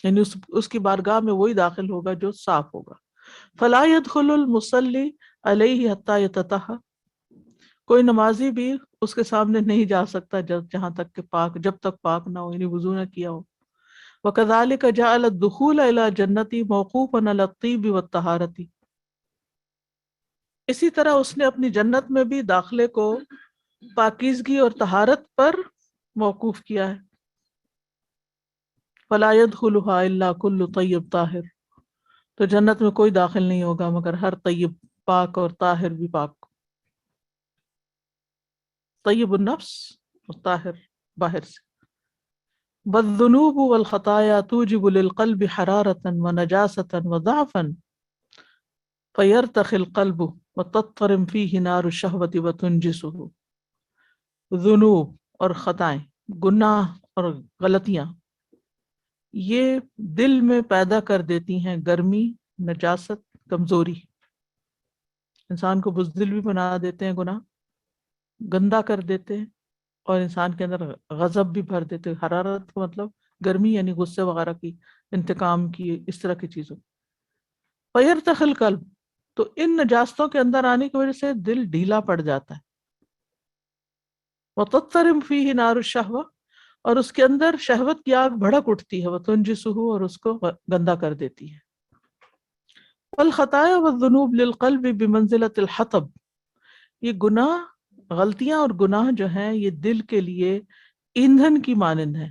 یعنی اس کی بارگاہ میں وہی داخل ہوگا جو صاف ہوگا. فلا يدخل المصلی علیہ حتی یتطہر. کوئی نمازی بھی اس کے سامنے نہیں جا سکتا جہاں تک کہ جب تک پاک نہ ہو، یعنی وضو نہ کیا ہو. وَكَذَلِكَ جَعَلَ الدُّخُولَ إِلَى الْجَنَّةِ مَوْقُوفًا عَلَى الطِّيبِ وَالطَّهَارَةِ. اسی طرح اس نے اپنی جنت میں بھی داخلے کو پاکیزگی اور طہارت پر موقوف کیا ہے. فَلَا يَدْخُلُهَا إِلَّا كُلُّ طَيِّبٍ طَاهِرٍ. تو جنت میں کوئی داخل نہیں ہوگا مگر ہر طیب، پاک اور طاہر بھی پاک. طیب النفس اور طاہر باہر سے. والذنوب والخطايا توجب للقلب حرارة ونجاسة وضعفا فَيَرْتَخِ الْقَلْبُ وَتَضْطَرِمْ فِيهِ نَارُ الشَّهْوَةِ وَتُنْجِسُهُ۔ ذنوب اور خطائیں، گناہ اور غلطیاں، یہ دل میں پیدا کر دیتی ہیں گرمی، نجاست، کمزوری، انسان کو بزدل بھی بنا دیتے ہیں گناہ، گندا کر دیتے ہیں، اور انسان کے اندر غضب بھی بھر دیتے ہیں۔ حرارت کا مطلب گرمی، یعنی غصے وغیرہ کی، انتقام کی، اس طرح کی چیزوں۔ فَيَرْتَخِ الْقَلْبُ، تو ان نجاستوں کے اندر آنے کی وجہ سے دل ڈھیلا پڑ جاتا ہے۔ وَتَضْطَرِمْ فِيهِ نَارُ الشَّهْوَةِ، اور اس کے اندر شہوت کی آگ بھڑک اٹھتی ہے، وَتُنْجِسُهُ، اور اس کو گندا کر دیتی ہے۔ وَالْخَطَايَا وَالذُّنُوبُ لِلْقَلْبِ بِمَنْزِلَةِ الْحَطَبِ، یہ گناہ، غلطیاں اور گناہ جو ہیں یہ دل کے لیے ایندھن کی مانند ہے۔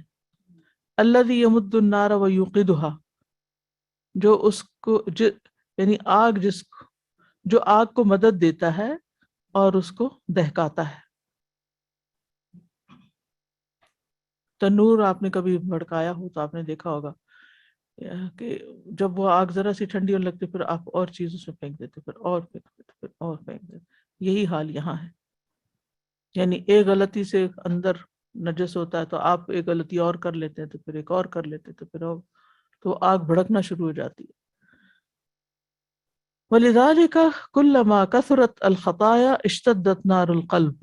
الَّذِي يَمُدُّ النَّارَ وَيُوقِدُهَا، جو اس کو یعنی آگ جو آگ کو مدد دیتا ہے اور اس کو دہکاتا ہے۔ تنور آپ نے کبھی بھڑکایا ہو تو آپ نے دیکھا ہوگا کہ جب وہ آگ ذرا سی ٹھنڈی ہونے لگتی پھر آپ اور چیز اس میں پھینک دیتے، پھر اور پھینک دیتے، پھر اور پھینک دیتے۔ یہی حال یہاں ہے، یعنی ایک غلطی سے اندر نجس ہوتا ہے تو آپ ایک غلطی اور کر لیتے ہیں، تو پھر ایک اور کر لیتے، تو پھر اور، تو آگ بھڑکنا شروع ہو جاتی ہے۔ وَلِذَلِكَ كُلَّمَا كَثُرَتْ الْخَطَايَا اشْتَدَّتْ نَارُ الْقَلْبِ،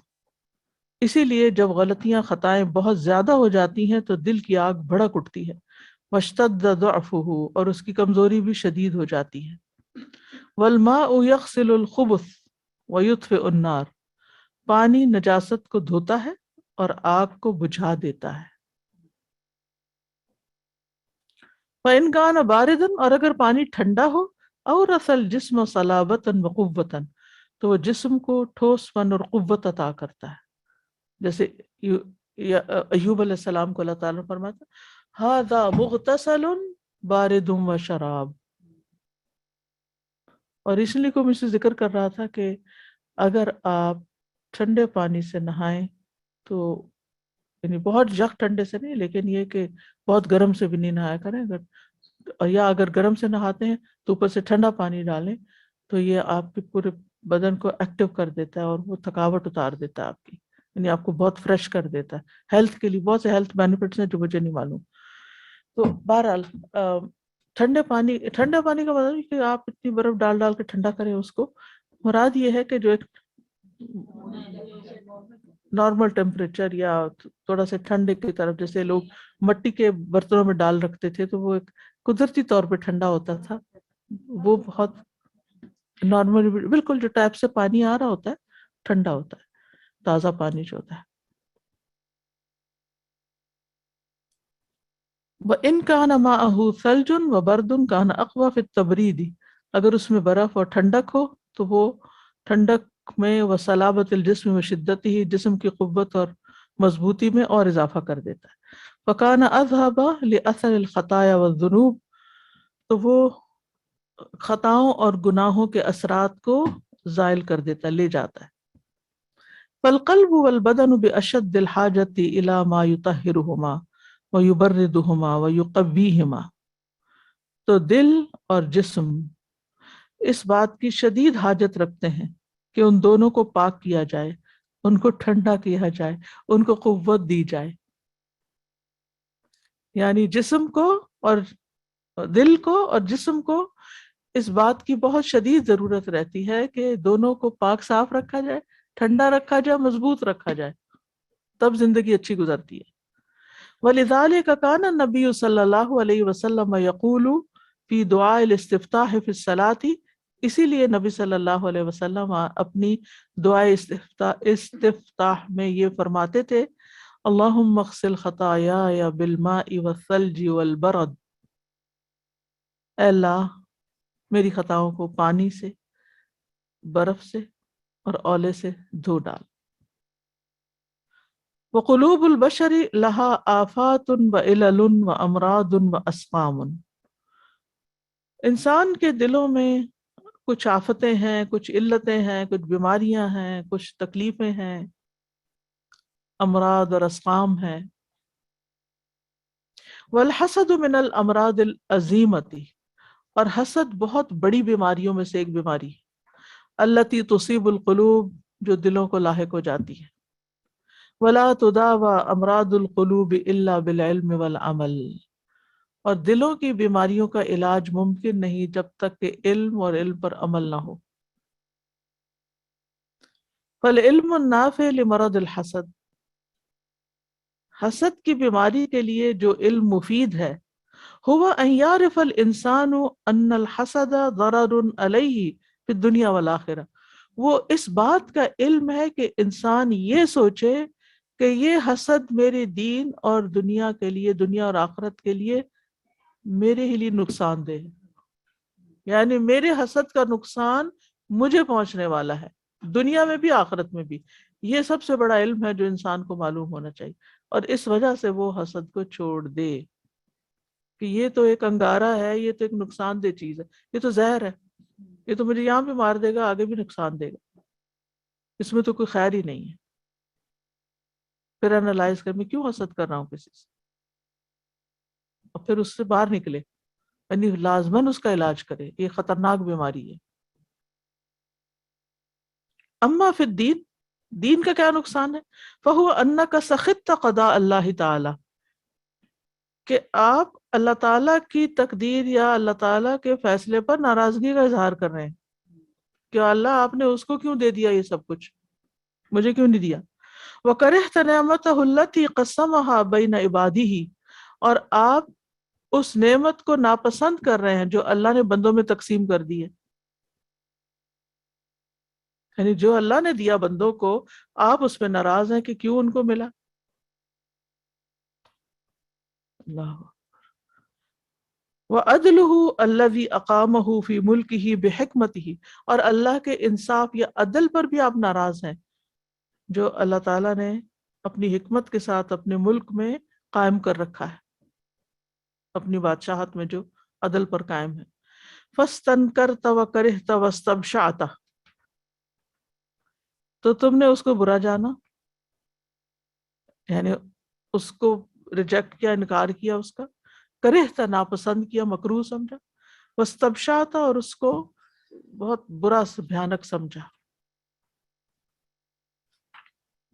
اسی لیے جب غلطیاں، خطائیں بہت زیادہ ہو جاتی ہیں تو دل کی آگ بھڑک اٹھتی ہے۔ وَاشْتَدَّ ضَعْفُهُ، اور اس کی کمزوری بھی شدید ہو جاتی ہے۔ وَالْمَاءُ يَغْسِلُ الْخُبُثَ وَيُطْفِئُ النَّارَ، پانی نجاست کو دھوتا ہے اور آگ کو بجھا دیتا ہے۔ فَإِنْ كَانَ بَارِدًا، اور اگر پانی ٹھنڈا ہو، أَوْرَثَ الْجِسْمَ صَلَابَةً وَقُوَّةً، تو وہ جسم کو ٹھوس پن اور قوت عطا کرتا ہے۔ جیسے ایوب علیہ السلام کو اللہ تعالیٰ نے فرماتا هَذَا مُغْتَسَلٌ بَارِدٌ وَشَرَابٌ۔ اور اس لیے کو میں سے ذکر کر رہا تھا کہ اگر آپ ٹھنڈے پانی سے نہائیں تو، یعنی بہت جگ ٹھنڈے سے نہیں، لیکن یہ کہ بہت گرم سے بھی نہیں نہایا کریں، یا اگر گرم سے نہاتے ہیں تو اوپر سے ٹھنڈا پانی ڈالیں، تو یہ آپ کے پورے بدن کو ایکٹیو کر دیتا ہے اور وہ تھکاوٹ اتار دیتا ہے آپ کی، یعنی آپ کو بہت فریش کر دیتا ہے۔ ہیلتھ کے لیے بہت سے ہیلتھ بینیفٹس ہیں جو مجھے نہیں معلوم۔ تو بہرحال ٹھنڈے پانی کا مطلب ہے کہ آپ اتنی برف ڈال ڈال کے ٹھنڈا کریں اس کو، مراد یہ ہے کہ جو ایک نارمل ٹیمپریچر یا تھوڑا سا ٹھنڈے کی طرف، جیسے لوگ مٹی کے برتنوں میں ڈال رکھتے تھے تو وہ ایک قدرتی طور پہ ٹھنڈا ہوتا تھا، وہ بہت نارمل، بالکل جو ٹیپ سے پانی آ رہا ہوتا ہے ٹھنڈا ہوتا ہے، تازہ پانی جو ہوتا ہے۔ وَإِنْ كَانَ مَاءَهُ ثَلْجٌ وَبَرْدٌ كَانَ أَقْوَى فِي التَّبْرِيدِ، اگر اس میں برف اور ٹھنڈک ہو تو وہ ٹھنڈک میں، وَصَلَابَةِ الْجِسْمِ وَشِدَّتِهِ، جسم کی قوت اور مضبوطی میں اور اضافہ کر دیتا ہے۔ فَكَانَ أَذْهَبَ لِأَثَرِ الْخَطَايَا وَالذُّنُوبِ، تو وہ خطاؤں اور گناہوں کے اثرات کو زائل کر دیتا، لے جاتا ہے۔ فَالْقَلْبُ وَالْبَدَنُ بِأَشَدِّ الْحَاجَةِ إِلَى مَا يُطَهِّرُهُمَا وَيُبَرِّدُهُمَا وَيُقَوِّيهِمَا، تو دل اور جسم اس بات کی شدید حاجت رکھتے ہیں کہ ان دونوں کو پاک کیا جائے، ان کو ٹھنڈا کیا جائے، ان کو قوت دی جائے، یعنی جسم کو اور دل کو اور جسم کو اس بات کی بہت شدید ضرورت رہتی ہے کہ دونوں کو پاک صاف رکھا جائے، ٹھنڈا رکھا جائے، مضبوط رکھا جائے، تب زندگی اچھی گزرتی ہے۔ وَلِذَلِكَ كَانَ النَّبِيُّ صلی اللہ علیہ وسلم يقول فی دعاء الاستفتاح فی الصلاة، اسی لیے نبی صلی اللہ علیہ وسلم اپنی دعائے استفتاح میں یہ فرماتے تھے، اللہم اغسل خطایای بالماء والثلج والبرد، اے اللہ میری خطاؤں کو پانی سے، برف سے اور اولے سے دھو ڈال۔ وقلوب البشر لها آفات وعلل وامراض واسقام، انسان کے دلوں میں کچھ آفتیں ہیں، کچھ علتیں ہیں، کچھ بیماریاں ہیں، کچھ تکلیفیں ہیں، امراض اور اسقام ہیں۔ والحسد من الامراض العظیمۃ، اور حسد بہت بڑی بیماریوں میں سے ایک بیماری ہے، التی تصیب القلوب، جو دلوں کو لاحق ہو جاتی ہے، ولا تداوی امراض القلوب الا بالعلم والعمل، اور دلوں کی بیماریوں کا علاج ممکن نہیں جب تک کہ علم اور علم پر عمل نہ ہو۔ فالعلم النافع لمرض الحسد، حسد کی بیماری کے لیے جو علم مفید ہے، هو ان يعرف الانسان ان الحسد ضرر علیہ فی الدنیا والآخرہ، وہ اس بات کا علم ہے کہ انسان یہ سوچے کہ یہ حسد میرے دین اور دنیا کے لیے، دنیا اور آخرت کے لیے میرے ہی لیے نقصان دہ ہے، یعنی میرے حسد کا نقصان مجھے پہنچنے والا ہے، دنیا میں بھی آخرت میں بھی۔ یہ سب سے بڑا علم ہے جو انسان کو معلوم ہونا چاہیے، اور اس وجہ سے وہ حسد کو چھوڑ دے کہ یہ تو ایک انگارہ ہے، یہ تو ایک نقصان دہ چیز ہے، یہ تو زہر ہے، یہ تو مجھے یہاں بھی مار دے گا، آگے بھی نقصان دے گا، اس میں تو کوئی خیر ہی نہیں ہے۔ پھر انالائز کر میں کیوں حسد کر رہا ہوں کسی سے، اور پھر اس سے باہر نکلے، یعنی لازماً اس کا علاج کرے، یہ خطرناک بیماری ہے۔ اما فی الدین، دین کا کیا نقصان ہے؟ فہو انک سخطت قضاء اللہ تعالی، کہ آپ اللہ تعالیٰ کی تقدیر یا اللہ تعالیٰ کے فیصلے پر ناراضگی کا اظہار کر رہے ہیں کہ اللہ آپ نے اس کو کیوں دے دیا یہ سب کچھ، مجھے کیوں نہیں دیا۔ وَكَرِهْتَ نِعْمَتَهُ الَّتِي قَسَّمَهَا بَيْنَ عِبَادِهِ، اور آپ اس نعمت کو ناپسند کر رہے ہیں جو اللہ نے بندوں میں تقسیم کر دی ہے، یعنی جو اللہ نے دیا بندوں کو آپ اس پہ ناراض ہیں کہ کیوں ان کو ملا۔ اللہ، وَعَدْلُهُ الَّذِي أَقَامَهُ فِي مُلْكِهِ بِحِكْمَتِهِ، اور اللہ کے انصاف یا عدل پر بھی آپ ناراض ہیں جو اللہ تعالیٰ نے اپنی حکمت کے ساتھ اپنے ملک میں قائم کر رکھا ہے، اپنی بادشاہت میں جو عدل پر قائم ہے۔ فَاسْتَنْكَرْتَ وَكَرِهْتَ وَاسْتَبْشَعْتَ، تو تم نے اس کو برا جانا، یعنی اس کو ریجیکٹ کیا، انکار کیا اس کا، کرہتا ناپسند کیا، مکروہ سمجھا، واستبشعت اور اس کو بہت برا بھیانک سمجھا۔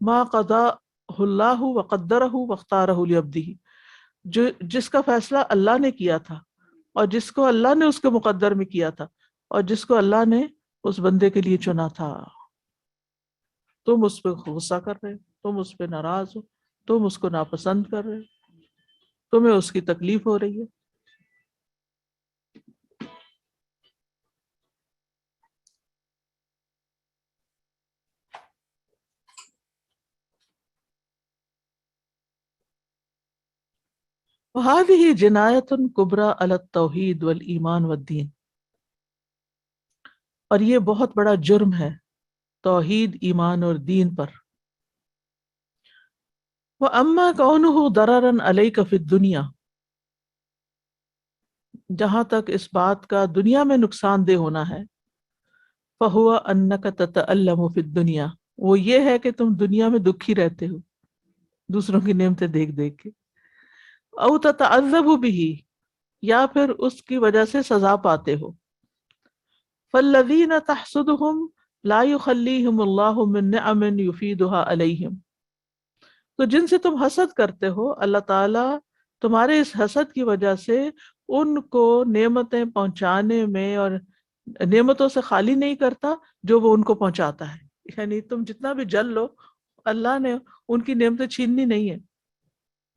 ما قضاء اللہ وقدرہ واختارہ لعبدہ، جو جس کا فیصلہ اللہ نے کیا تھا اور جس کو اللہ نے اس کے مقدر میں کیا تھا اور جس کو اللہ نے اس بندے کے لیے چنا تھا، تم اس پہ غصہ کر رہے، تم اس پہ ناراض ہو، تم اس کو ناپسند کر رہے، تمہیں اس کی تکلیف ہو رہی ہے۔ وَهَذِهِ جِنَایَةٌ كُبْرَىٰ عَلَى التَّوْحِيدِ وَالْإِیمَانِ وَالدِّینِ، اور یہ بہت بڑا جرم ہے توحید، ایمان اور دین پر۔ وَأَمَّا كَوْنُهُ ضَرَرًا عَلَيْكَ فِي الدُّنْيَا، جہاں تک اس بات کا دنیا میں نقصان دہ ہونا ہے، فَهُوَ أَنَّكَ تَتَأَلَّمُ فِي الدُّنْيَا، وہ یہ ہے کہ تم دنیا میں دکھی رہتے ہو دوسروں کی نعمتیں دیکھ دیکھ کے، او تتعذب به، یا پھر اس کی وجہ سے سزا پاتے ہو۔ فالذین تحسدهم لا یخلیہم اللہ من نعم یفیدها علیہم، تو جن سے تم حسد کرتے ہو اللہ تعالیٰ تمہارے اس حسد کی وجہ سے ان کو نعمتیں پہنچانے میں اور نعمتوں سے خالی نہیں کرتا جو وہ ان کو پہنچاتا ہے، یعنی تم جتنا بھی جل لو اللہ نے ان کی نعمتیں چھیننی نہیں ہے،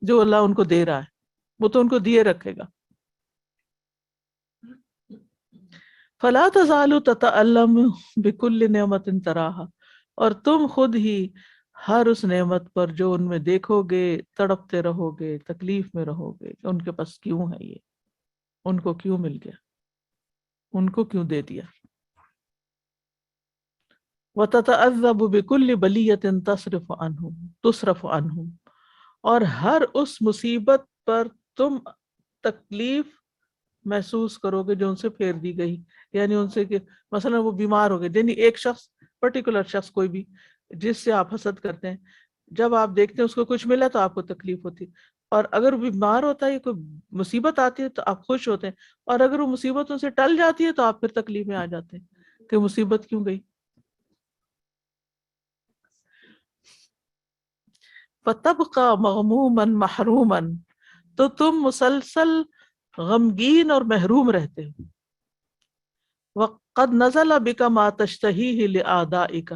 جو اللہ ان کو دے رہا ہے وہ تو ان کو دیے رکھے گا۔ فلا تزال تتألم بكل نعمت تراها، اور تم خود ہی ہر اس نعمت پر جو ان میں دیکھو گے تڑپتے رہو گے، تکلیف میں رہو گے کہ ان کے پاس کیوں ہے، یہ ان کو کیوں مل گیا، ان کو کیوں دے دیا۔ وتتعذب بكل بلیۃ تصرف عنہم، اور ہر اس مصیبت پر تم تکلیف محسوس کرو گے جو ان سے پھیر دی گئی، یعنی ان سے کہ مثلا وہ بیمار ہو گئے، یعنی ایک شخص، پرٹیکولر شخص کوئی بھی جس سے آپ حسد کرتے ہیں، جب آپ دیکھتے ہیں اس کو کچھ ملا تو آپ کو تکلیف ہوتی، اور اگر وہ بیمار ہوتا ہے یا کوئی مصیبت آتی ہے تو آپ خوش ہوتے ہیں، اور اگر وہ مصیبتوں سے ٹل جاتی ہے تو آپ پھر تکلیف میں آ جاتے ہیں کہ مصیبت کیوں گئی. فَتَبْقَى مَغْمُومًا مَحْرُومًا، تو تم مسلسل غمگین اور محروم رہتے ہو. وَقَدْ نَزَلَ بِكَ مَا تَشْتَهِيهِ لِأَعْدَائِكَ،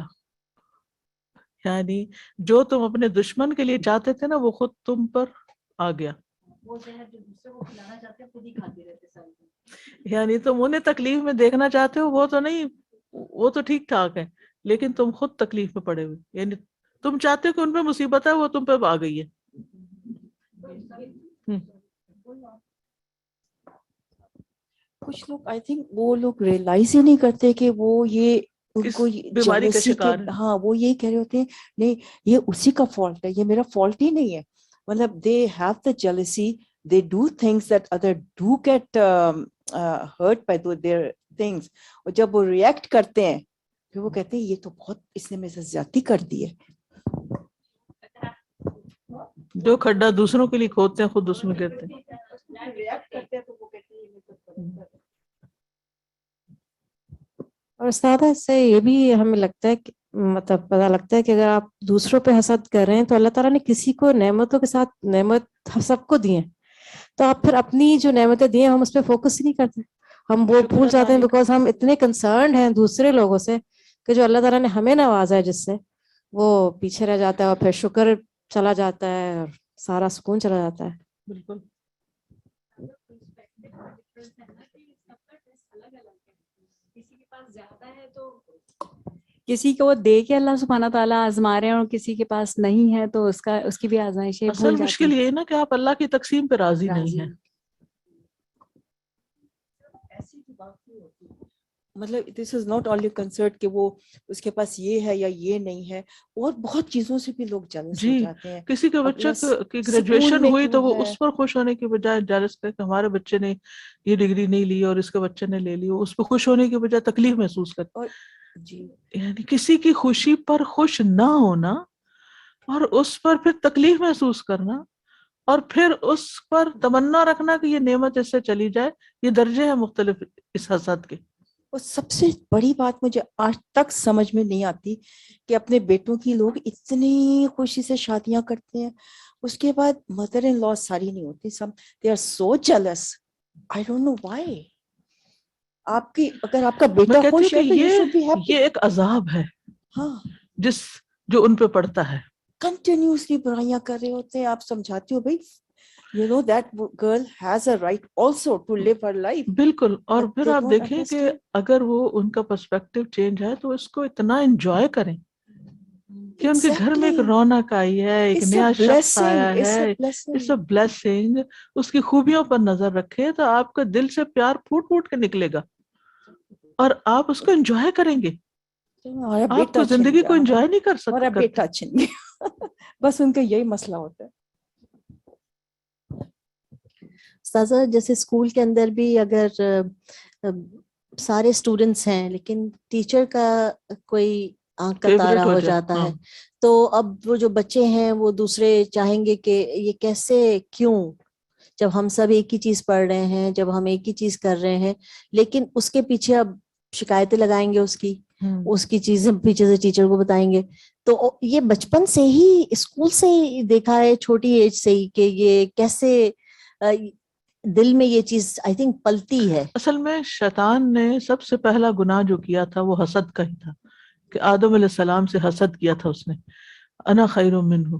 یعنی جو تم اپنے دشمن کے لیے چاہتے تھے نا وہ خود تم پر آ گیا. وہ زہر جو دوسرے کو کھلانا چاہتے ہیں خود ہی کھاتے رہتے سارے دن. یعنی تم انہیں تکلیف میں دیکھنا چاہتے ہو، وہ تو نہیں، وہ تو ٹھیک ٹھاک ہے، لیکن تم خود تکلیف میں پڑے ہوئے، یعنی تم چاہتے ہو کہ ان پہ مصیبت ہے، وہ تم پہ آ گئی ہے. کچھ لوگ آئی تھنک وہ لوگ ریئلائز ہی نہیں کرتے کہ وہ یہ ان کس کو بیماری کا jealousy کے، شکار ہے. ہاں وہ یہی کہہ رہے ہوتے ہیں نہیں یہ اسی کا فالٹ ہے، یہ میرا فالٹ ہی نہیں ہے. مطلب they have the jealousy, they do things that other do get hurt by their things. اور جب وہ ریئیکٹ کرتے ہیں پھر وہ کہتے ہیں یہ تو بہت اس نے میرے ساتھ زیادتی کر دی ہے. جو کھڈا دوسروں کے لیے کھودتے ہیں خود اس میں گرتے ہیں. اور استاد اس سے یہ بھی ہمیں لگتا ہے کہ مطلب پتہ لگتا ہے کہ اگر آپ دوسروں پہ حسد کر رہے ہیں تو اللہ تعالیٰ نے کسی کو نعمتوں کے ساتھ نعمت سب کو دی ہیں، تو آپ پھر اپنی جو نعمتیں دی ہیں ہم اس پہ فوکس ہی نہیں کرتے، ہم وہ بھول جاتے ہیں بیکاز ہم اتنے کنسرنڈ ہیں دوسرے لوگوں سے کہ جو اللہ تعالیٰ نے ہمیں نوازا ہے جس سے وہ پیچھے رہ جاتا ہے اور پھر شکر چلا جاتا ہے اور سارا سکون چلا جاتا ہے. بالکل. کسی کو دے کے اللہ سبحانہ تعالیٰ آزما رہے ہیں اور کسی کے پاس نہیں ہے تو اس کی بھی آزمائشیں اصل مشکل یہ نا کہ آپ اللہ کی تقسیم پہ راضی نہیں ہیں. مطلب دس از ناٹ اونلی کنسرٹ کہ وہ اس کے پاس یہ ہے یا یہ نہیں ہے، اور بہت چیزوں سے بھی لوگ جیلس ہو جاتے ہیں. کسی کے بچے کی گریجویشن ہوئی تو وہ اس پر خوش ہونے کی بجائے جیلس کہ ہمارے بچے نے یہ ڈگری نہیں لی اور اس کے بچے نے لے لی، اس پہ خوش ہونے کی بجائے تکلیف محسوس کرتے. جی یعنی کسی کی خوشی پر خوش نہ ہونا اور اس پر پھر تکلیف محسوس کرنا اور پھر اس پر تمنا رکھنا کہ یہ نعمت اس سے چلی جائے، یہ درجے ہیں مختلف اس حسد کے. اور سب سے بڑی بات مجھے آج تک سمجھ میں نہیں آتی کہ اپنے بیٹوں کی لوگ اتنی خوشی سے شادیاں کرتے ہیں، اس کے بعد مدر ان لا ساری نہیں ہوتی، some they are so jealous. I don't know why. آپ کی اگر آپ کا بیٹا خوش ہے تو یو شوڈ بی ہیپی. یہ ایک عذاب ہے ہاں جو ان پہ پڑتا ہے. کنٹینیوسلی برائیاں کر رہے ہوتے ہیں، آپ سمجھاتے ہو بھائی you know that girl has a right also to live her life. بالکل. اور پھر آپ دیکھیں کہ اگر وہ ان کا پرسپیکٹو چینج ہے تو اس کو اتنا انجوائے کریں کہ ان کے گھر میں ایک رونق آئی ہے، ایک نیا شخص آیا ہے. It's a blessing. اس کی خوبیوں پر نظر رکھے تو آپ کا دل سے پیار پھوٹ پھوٹ کے نکلے گا اور آپ اس کو انجوائے کریں گے. آپ کو زندگی کو انجوائے نہیں کر سکتے. ہمارا بیٹا چھن گیا، بس ان کا یہی مسئلہ ہوتا ہے. استاذہ جیسے اسکول کے اندر بھی اگر سارے اسٹوڈنٹس ہیں لیکن ٹیچر کا کوئی آنکھ کا تارا ہو جاتا ہے تو اب وہ جو بچے ہیں وہ دوسرے چاہیں گے کہ یہ کیسے، کیوں، جب ہم سب ایک ہی چیز پڑھ رہے ہیں، جب ہم ایک ہی چیز کر رہے ہیں، لیکن اس کے پیچھے اب شکایتیں لگائیں گے، اس کی چیزیں پیچھے سے ٹیچر کو بتائیں گے. تو یہ بچپن سے ہی اسکول سے ہی دیکھا ہے، چھوٹی ایج سے ہی، کہ یہ کیسے دل میں یہ چیز آئی تھنک پلتی ہے. اصل میں شیطان نے سب سے پہلا گناہ جو کیا تھا وہ حسد کا ہی تھا کہ آدم علیہ السلام سے حسد کیا تھا اس نے. انا خیر منہ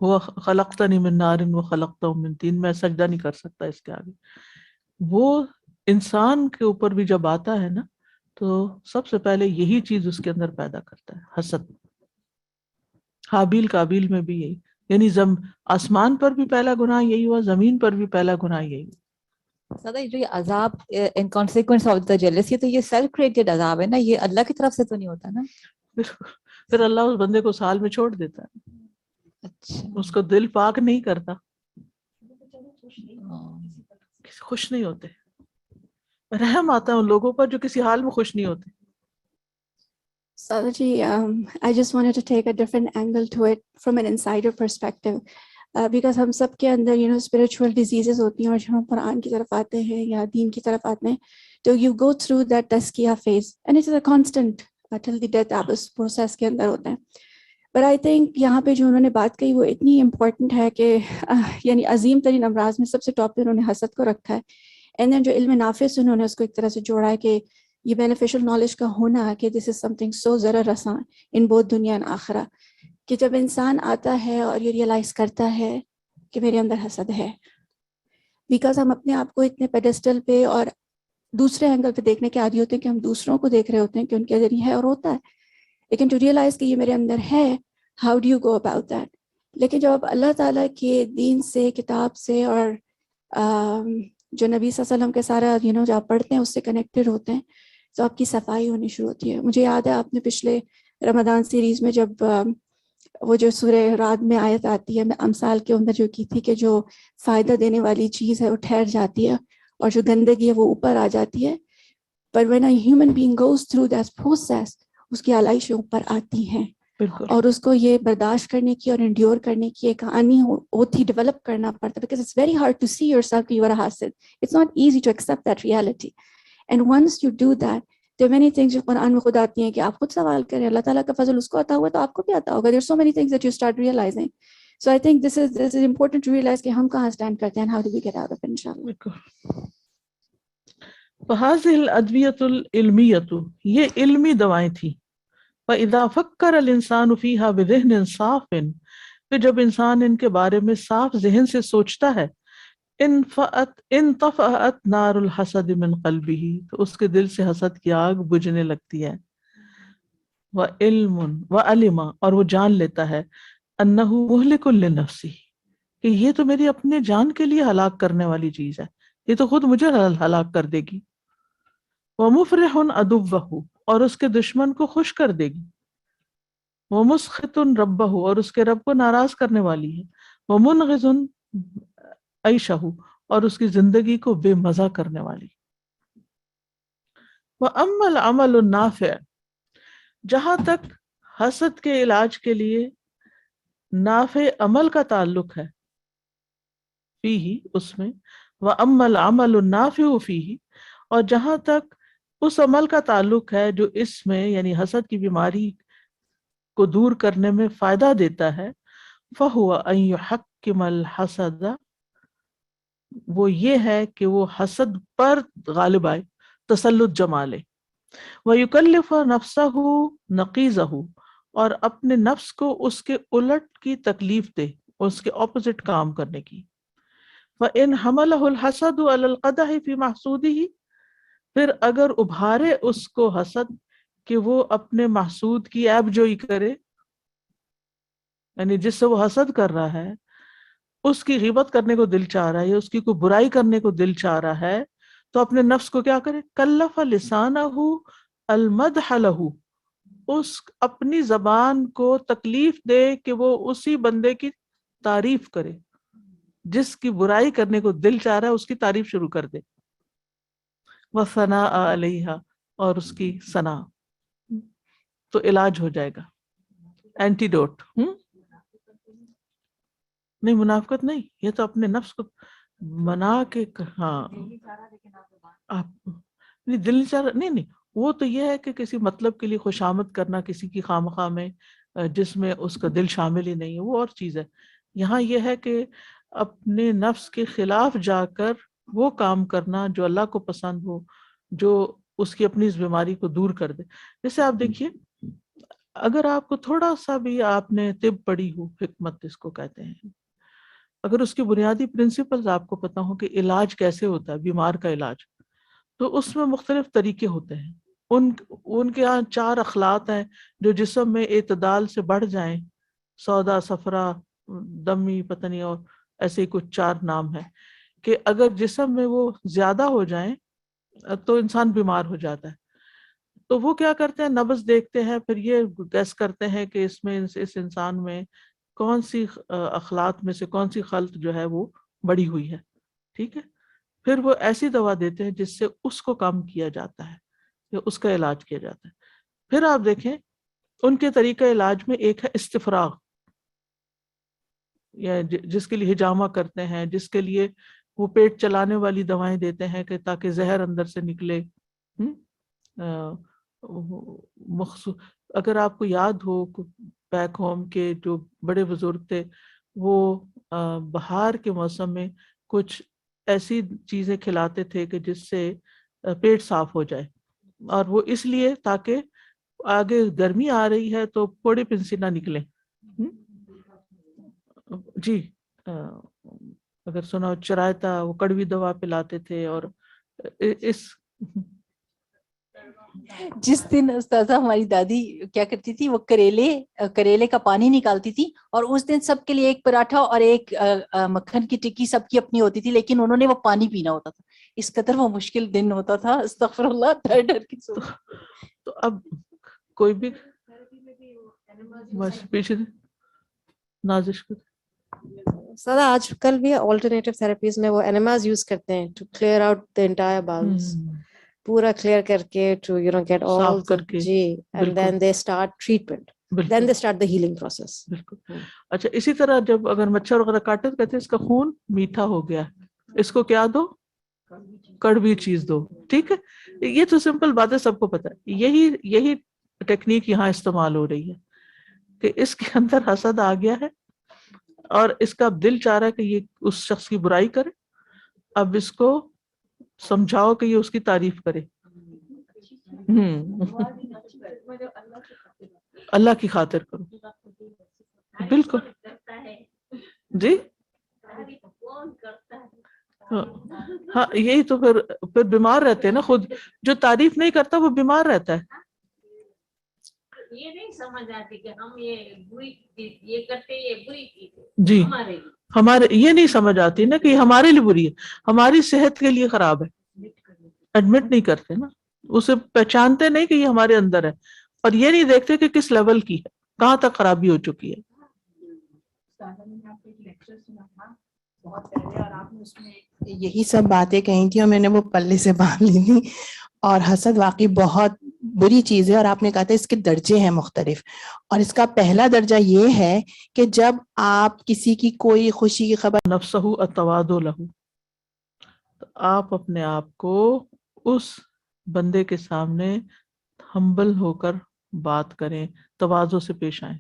وہ خلقتنی من نار وخلقتہ من طین، میں سجدہ نہیں کر سکتا اس کے آگے. وہ انسان کے اوپر بھی جب آتا ہے نا تو سب سے پہلے یہی چیز اس کے اندر پیدا کرتا ہے، حسد. حابیل قابیل میں بھی یہی، یعنی آسمان پر بھی پہلا گناہ یہی ہوا، زمین پر بھی پہلا گناہ یہی ہوا. جو یہ عذاب ان کانسیکوینس آف دا جیلسی، تو یہ سیلف کریٹڈ عذاب ہے نا، یہ اللہ کی طرف سے تو نہیں ہوتا نا. پھر اللہ اس بندے کو سال میں چھوڑ دیتا ہے. اچھا، اس کو دل پاک نہیں کرتا، خوش نہیں ہوتے. رحم آتا ہے ان لوگوں پر جو کسی حال میں خوش نہیں ہوتے. Sadaji, I just wanted to take a different angle to it from an insider perspective. Because ہم سب کے اندر اسپریچول ڈیزیزز ہوتی ہیں، اور جب ہم قرآن کی طرف آتے ہیں یا دین کی طرف آتے ہیں تو you go through that tazkiyah phase and it's a constant till the death, آپ اس پروسیس کے اندر ہوتے ہیں. بٹ آئی تھنک یہاں پہ جو انہوں نے بات کہی وہ اتنی امپورٹنٹ ہے کہ یعنی عظیم ترین امراض میں سب سے ٹاپ پہ انہوں نے حسد کو رکھا ہے. اینڈ دین جو علم نافع سے انہوں نے اس کو ایک طرح سے جوڑا ہے کہ یہ بینیفیشل نالج کا ہونا کہ دس از سم تھنگ سو ضرر رساں ان بوتھ دنیا اینڈ آخرہ، کہ جب انسان آتا ہے اور یہ ریئلائز کرتا ہے کہ میرے اندر حسد ہے، بیکاز ہم اپنے آپ کو اتنے پیڈسٹل پہ اور دوسرے اینگل پہ دیکھنے کے عادی ہوتے ہیں کہ ہم دوسروں کو دیکھ رہے ہوتے ہیں کہ ان کے اندر یہ ہے اور ہوتا ہے، لیکن ٹو ریئلائز کہ یہ میرے اندر ہے، how do you go about that. لیکن جب آپ اللہ تعالیٰ کے دین سے، کتاب سے، اور جو نبی صلی اللہ علیہ وسلم کے سارا جو آپ پڑھتے ہیں اس سے کنیکٹڈ ہوتے ہیں تو آپ کی صفائی ہونی شروع ہوتی ہے. مجھے یاد ہے آپ نے پچھلے رمضان سیریز میں جب وہ جو سورہ رعد میں آیت آتی ہے امثال کے اندر جو کی تھی کہ جو فائدہ دینے والی چیز ہے وہ ٹھہر جاتی ہے اور جو گندگی ہے وہ اوپر آ جاتی ہے. But when a human being goes through that process اس کی آلائشیں اوپر آتی ہیں اور اس کو یہ برداشت کرنے کی اور انڈیور کرنے کی ایک آنی ہوتی ڈیولپ کرنا پڑتا ہے. Because it's very hard to see yourself کہ you are a Hasid. It's not easy to accept that reality. And once you do that, there are many things جو قرآن میں خود آتی ہیں کہ آپ خود سوال کریں، اللہ تعالیٰ کا فضل اس کو عطا ہوا تو آپ کو بھی عطا ہوگا. There are so many things that you start realizing. So I think this is important to realize کہ ہم کہاں stand کرتے ہیں and how do we get out of it inshallah. فهذه الأدوية العلمية، یہ علمی دوائیں تھیں. فإذا فكر الإنسان فيها بذهن صاف، پھر جب انسان ان کے بارے میں صاف ذہن سے سوچتا ہے، انطفأت نار الحسد من قلبه، تو اس کے دل سے حسد کی آگ بجھنے لگتی ہے. وعلم، اور وہ جان لیتا ہے، انه مہلک لنفسه، کہ یہ تو میری اپنے جان کے لیے ہلاک کرنے والی چیز ہے، یہ تو خود مجھے ہلاک کر دے گی. ومفرح عدوه، اور اس کے دشمن کو خوش کر دے گی. ومسخط ربہ، اور اس کے رب کو ناراض کرنے والی ہے. ومنغص عیشہ، اور اس کی زندگی کو بے مزہ کرنے والی. وَأَمَّا الْعَمَلُ النَّافِعُ، جہاں تک حسد کے علاج کے لیے نافع عمل کا تعلق ہے، فیہ، اس میں. وَأَمَّا الْعَمَلُ النَّافِعُ فیہ، اور جہاں تک اس عمل کا تعلق ہے جو اس میں یعنی حسد کی بیماری کو دور کرنے میں فائدہ دیتا ہے، فَهُوَ أَن يُحَكِّمَ الْحَسَدَ، وہ یہ ہے کہ وہ حسد پر غالب آئے، تسلط جما لے. وَيُكَلِّفَ نَفْسَهُ نَقِيضَهُ، اور اپنے نفس کو اس کے الٹ کی تکلیف دے، اس کے اپوزٹ کام کرنے کی. وَإِنْ حَمَلَهُ الْحَسَدُ عَلَى الْقَدَحِ فِي مَحْسُودِهِ، پھر اگر ابھارے اس کو حسد کہ وہ اپنے محسود کی عیب جوئی کرے، یعنی جس سے وہ حسد کر رہا ہے اس کی غیبت کرنے کو دل چاہ رہا ہے یا اس کی کوئی برائی کرنے کو دل چاہ رہا ہے، تو اپنے نفس کو کیا کرے، کلف لسانہ المدح لہ، اس اپنی زبان کو تکلیف دے کہ وہ اسی بندے کی تعریف کرے جس کی برائی کرنے کو دل چاہ رہا ہے، اس کی تعریف شروع کر دے. وَثَنَاءَ عَلَيْهَا، اور اس کی ثنا، تو علاج ہو جائے گا، اینٹیڈوٹ. نہیں منافقت نہیں، یہ تو اپنے نفس کو منا کے، ہاں آپ دل نہیں چاہ رہا، نہیں وہ تو یہ ہے کہ کسی مطلب کے لیے خوشامد کرنا کسی کی خواہ میں جس میں اس کا دل شامل ہی نہیں ہے، وہ اور چیز ہے. یہاں یہ ہے کہ اپنے نفس کے خلاف جا کر وہ کام کرنا جو اللہ کو پسند ہو، جو اس کی اپنی اس بیماری کو دور کر دے. جیسے آپ دیکھیے، اگر آپ کو تھوڑا سا بھی آپ نے طب پڑھی ہو، حکمت اس کو کہتے ہیں، اگر اس کی بنیادی پرنسپلز آپ کو پتا ہو کہ علاج کیسے ہوتا ہے، بیمار کا علاج، تو اس میں مختلف طریقے ہوتے ہیں. ان کے یہاں 4 اخلاط ہیں جو جسم میں اعتدال سے بڑھ جائیں، سودا، صفرا، دمی، پتہ نہیں، اور ایسے ہی کچھ 4 نام ہیں، کہ اگر جسم میں وہ زیادہ ہو جائیں تو انسان بیمار ہو جاتا ہے. تو وہ کیا کرتے ہیں، نبض دیکھتے ہیں، پھر یہ گیس کرتے ہیں کہ اس میں اس انسان میں کون سی اخلاط میں سے کون سی خلط جو ہے وہ بڑی ہوئی ہے. ٹھیک ہے، پھر وہ ایسی دوا دیتے ہیں جس سے اس کو کم کیا جاتا ہے یا اس کا علاج کیا جاتا ہے. پھر آپ دیکھیں ان کے طریقہ علاج میں ایک ہے استفراغ، یا جس کے لیے ہجامہ کرتے ہیں، جس کے لیے وہ پیٹ چلانے والی دوائیں دیتے ہیں کہ تاکہ زہر اندر سے نکلے. مخصوص اگر آپ کو یاد ہو بیک ہوم کے جو بڑے بزرگ تھے، وہ بہار کے موسم میں کچھ ایسی چیزیں کھلاتے تھے کہ جس سے پیٹ صاف ہو جائے، اور وہ اس لیے تاکہ آگے گرمی آ رہی ہے تو پھوڑے پنسی نہ نکلیں. جی اگر سنا ہو چرائتا، وہ کڑوی دوا پلاتے تھے. اور اس جس دن استاذہ ہماری دادی کیا کرتی تھی، وہ کریلے کا پانی نکالتی تھی، اور اس دن سب کے لیے ایک پراٹھا اور ایک مکھن کی ٹکی سب کی اپنی ہوتی تھی، لیکن انہوں نے وہ پانی پینا ہوتا تھا. اس قدر وہ مشکل دن ہوتا تھا، استغفر اللہ، ڈر ڈر کے سو. تو اب کوئی بھی بس پیچھے نازش کو سر آج کل بھی آلٹرنیٹیو تھراپیز میں وہ انیماز یوز کرتے ہیں to clear out the entire bowels, پورا کلیئر کر کے ٹو گیٹ آل صاف کر کے. جی، and then they start treatment, then they start the healing process. بالکل. اچھا اسی طرح جب اگر مچھر وغیرہ کاٹے تو کہتے ہیں اس کا خون میٹھا ہو گیا، اس کو کیا دو، کڑوی چیز دو. ٹھیک ہے، یہ تو سمپل بات ہے، سب کو پتا ہے. یہی ٹیکنیک یہاں استعمال ہو رہی ہے کہ اس کے اندر حسد آ گیا ہے اور اس کا دل چاہ رہا ہے کہ یہ اس شخص کی برائی کرے. اب اس کو سمجھاؤ کہ یہ اس کی تعریف کرے. اللہ کی خاطر کرو. بالکل جی ہاں، یہی تو پھر بیمار رہتے ہیں نا. خود جو تعریف نہیں کرتا وہ بیمار رہتا ہے. یہ نہیں سمجھ آتی کہ ہم یہ کرتے یہ بری چیز ہے جی، ہمارے یہ نہیں سمجھ آتی نا کہ یہ ہمارے لیے بری ہے، ہماری صحت کے لیے خراب ہے. ایڈمٹ نہیں کرتے نا، اسے پہچانتے نہیں کہ یہ ہمارے اندر ہے، اور یہ نہیں دیکھتے کہ کس لیول کی ہے، کہاں تک خرابی ہو چکی ہے. بہت پہلے، اور آپ نے اس میں یہی سب باتیں کہی تھی اور میں نے وہ پلے سے باندھ لی تھی. اور حسد واقعی بہت بری چیز ہے، اور آپ نے کہا تھا اس کے درجے ہیں مختلف، اور اس کا پہلا درجہ یہ ہے کہ جب آپ کسی کی کوئی خوشی کی خبر نفسہ التواضع لہ، تو آپ اپنے آپ کو اس بندے کے سامنے ہمبل ہو کر بات کریں، تواضع سے پیش آئیں.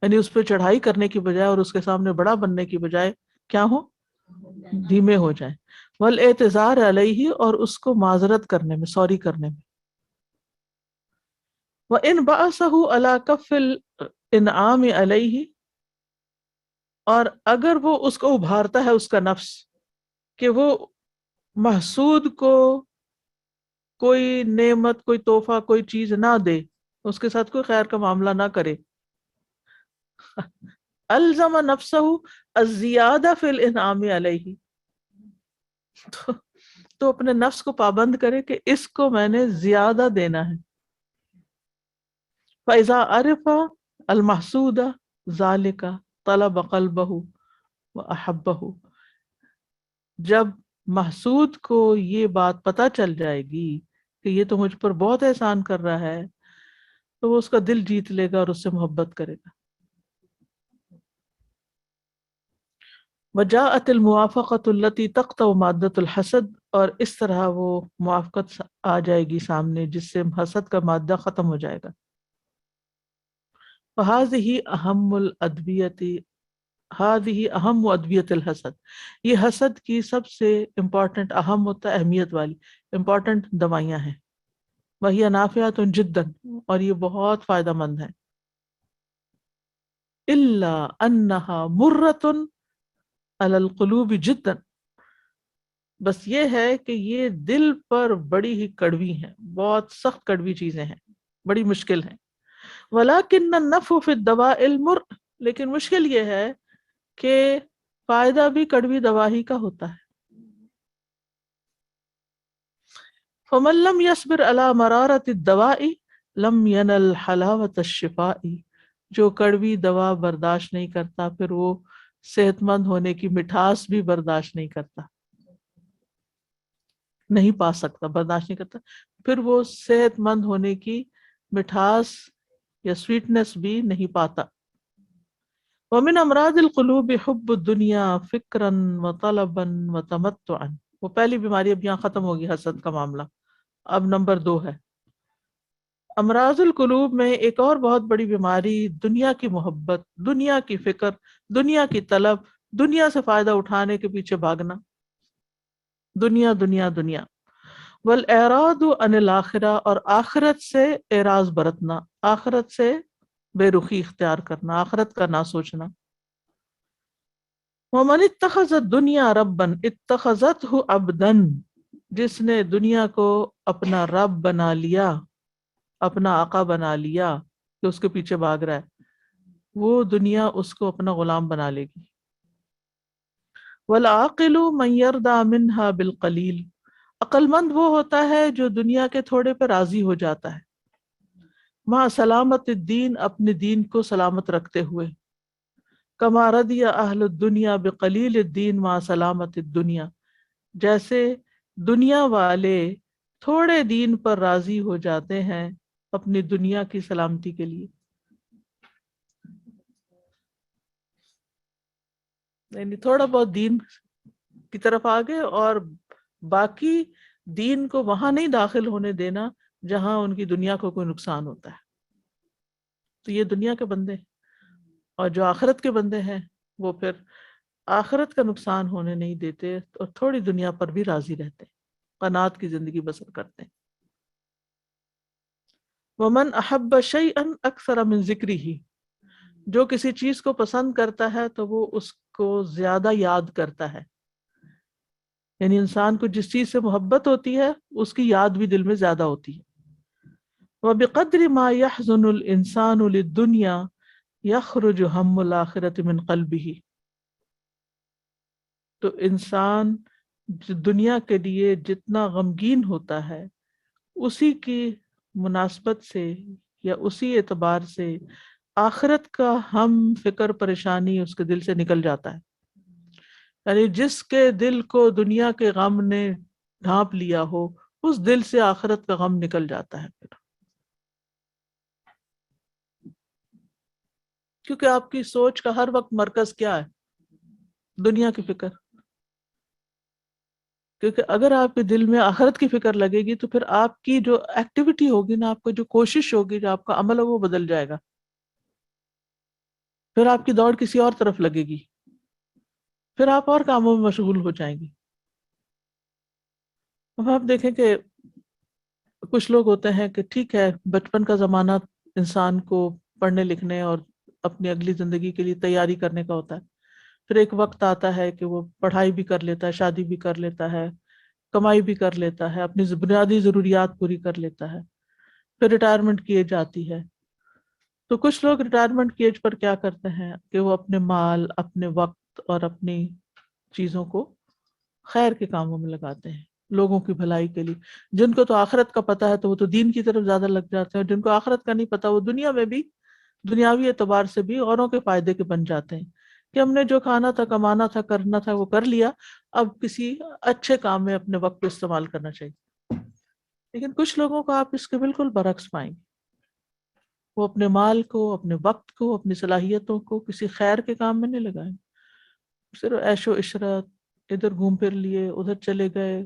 یعنی اس پہ چڑھائی کرنے کی بجائے اور اس کے سامنے بڑا بننے کی بجائے کیا ہو، دھیمے ہو جائیں. والاعتذار علیہ، اور اس کو معذرت کرنے میں، سوری کرنے میں. وَإِنْ بَعَثَهُ عَلَى كَفِّ الْإِنْعَامِ عَلَيْهِ، اور اگر وہ اس کو ابھارتا ہے، اس کا نفس، کہ وہ محسود کو کوئی نعمت، کوئی تحفہ، کوئی چیز نہ دے، اس کے ساتھ کوئی خیر کا معاملہ نہ کرے، الزم نفسہ الزیادہ فی الانعام علیہ، تو اپنے نفس کو پابند کرے کہ اس کو میں نے زیادہ دینا ہے. فَإِذَا عَرِفَ الْمَحْسُودَ ذَلِكَ طَلَبَ قَلْبَهُ وَأَحَبَّهُ، جب محسود کو یہ بات پتہ چل جائے گی کہ یہ تو مجھ پر بہت احسان کر رہا ہے، تو وہ اس کا دل جیت لے گا اور اس سے محبت کرے گا. وجاءت الموافقۃ التي تقطع مادۃ الحسد، اور اس طرح وہ موافقت آ جائے گی سامنے جس سے حسد کا مادہ ختم ہو جائے گا. فهذه اہم الادویۃ، هذه اہم ادویۃ الحسد، یہ حسد کی سب سے امپورٹنٹ، اہم ہوتا ہے اہمیت والی، امپورٹنٹ دوائیاں ہیں. وہی نافعۃ جدا، اور یہ بہت فائدہ مند ہے. الا انها مرۃ علی القلوب جدا، بس یہ ہے کہ یہ دل پر بڑی ہی کڑوی ہیں، بہت سخت کڑوی چیزیں ہیں، بڑی مشکل ہیں. ولکن النفع فی الدواء المر، لیکن مشکل یہ ہے کہ فائدہ بھی کڑوی دوا ہی کا ہوتا ہے. فمن لم يصبر على مرارة الدواء لم ينل حلاوة الشفاء، جو کڑوی دوا برداشت نہیں کرتا پھر وہ صحت مند ہونے کی مٹھاس بھی برداشت نہیں کرتا، نہیں پا سکتا، برداشت نہیں کرتا، پھر وہ صحت مند ہونے کی مٹھاس یا سویٹنس بھی نہیں پاتا. ومن امراض القلوب حب الدنیا فکرا وطلبا وتمتعا. وہ پہلی بیماری اب یہاں ختم ہوگی، حسد کا معاملہ. اب نمبر 2 ہے امراض القلوب میں ایک اور بہت بڑی بیماری دنیا کی محبت، دنیا کی فکر، دنیا کی طلب، دنیا سے فائدہ اٹھانے کے پیچھے بھاگنا. دنیا دنیا دنیا. والاعراض عن الاخرہ، اور آخرت سے اعراض برتنا، آخرت سے بے رخی اختیار کرنا، آخرت کا نہ سوچنا. ومن اتخذ الدنیا ربا اتخذته عبدا، جس نے دنیا کو اپنا رب بنا لیا، اپنا آقا بنا لیا کہ اس کے پیچھے بھاگ رہا ہے، وہ دنیا اس کو اپنا غلام بنا لے گی. والعاقل من یرضی منها بالقلیل، عقل مند وہ ہوتا ہے جو دنیا کے تھوڑے پہ راضی ہو جاتا ہے. مع سلامت الدین، اپنے دین کو سلامت رکھتے ہوئے. کما رضی اہل الدنیا بقلیل الدین مع سلامت الدنیا، جیسے دنیا والے تھوڑے دین پر راضی ہو جاتے ہیں اپنی دنیا کی سلامتی کے لیے. یعنی تھوڑا بہت دین کی طرف آگے، اور باقی دین کو وہاں نہیں داخل ہونے دینا جہاں ان کی دنیا کو کوئی نقصان ہوتا ہے. تو یہ دنیا کے بندے. اور جو آخرت کے بندے ہیں وہ پھر آخرت کا نقصان ہونے نہیں دیتے اور تھوڑی دنیا پر بھی راضی رہتے، قناعت کی زندگی بسر کرتے ہیں. ومن احب شیئا اکثر من ذکرہ، جو کسی چیز کو پسند کرتا ہے تو وہ اس کو زیادہ یاد کرتا ہے. یعنی انسان کو جس چیز سے محبت ہوتی ہے اس کی یاد بھی دل میں زیادہ ہوتی ہے. وبقدر ما يحزن الانسان للدنیا یخرج ہم الآخرۃ من قلبہ، تو انسان دنیا کے لیے جتنا غمگین ہوتا ہے اسی کی مناسبت سے یا اسی اعتبار سے آخرت کا ہم فکر پریشانی اس کے دل سے نکل جاتا ہے. یعنی جس کے دل کو دنیا کے غم نے ڈھانپ لیا ہو اس دل سے آخرت کا غم نکل جاتا ہے پھر. کیونکہ آپ کی سوچ کا ہر وقت مرکز کیا ہے؟ دنیا کی فکر. کیونکہ اگر آپ کے دل میں آخرت کی فکر لگے گی تو پھر آپ کی جو ایکٹیویٹی ہوگی نا، آپ کو جو کوشش ہوگی، جو آپ کا عمل ہے وہ بدل جائے گا. پھر آپ کی دوڑ کسی اور طرف لگے گی، پھر آپ اور کاموں میں مشغول ہو جائیں گی. اب آپ دیکھیں کہ کچھ لوگ ہوتے ہیں کہ ٹھیک ہے بچپن کا زمانہ انسان کو پڑھنے لکھنے اور اپنی اگلی زندگی کے لیے تیاری کرنے کا ہوتا ہے. پھر ایک وقت آتا ہے کہ وہ پڑھائی بھی کر لیتا ہے، شادی بھی کر لیتا ہے، کمائی بھی کر لیتا ہے، اپنی بنیادی ضروریات پوری کر لیتا ہے. پھر ریٹائرمنٹ کی ایج آتی ہے. تو کچھ لوگ ریٹائرمنٹ کی ایج پر کیا کرتے ہیں کہ وہ اپنے مال، اپنے وقت اور اپنی چیزوں کو خیر کے کاموں میں لگاتے ہیں، لوگوں کی بھلائی کے لیے. جن کو تو آخرت کا پتہ ہے تو وہ تو دین کی طرف زیادہ لگ جاتے ہیں، اور جن کو آخرت کا نہیں پتہ وہ دنیا میں بھی دنیاوی اعتبار سے بھی اوروں کے فائدے کے بن جاتے ہیں کہ ہم نے جو کھانا تھا، کمانا تھا، کرنا تھا وہ کر لیا، اب کسی اچھے کام میں اپنے وقت کو استعمال کرنا چاہیے. لیکن کچھ لوگوں کو آپ اس کے بالکل برعکس پائیں گے. وہ اپنے مال کو، اپنے وقت کو، اپنی صلاحیتوں کو کسی خیر کے کام میں نہیں لگائیں، صرف عیش و عشرت، ادھر گھوم پھر لیے، ادھر چلے گئے،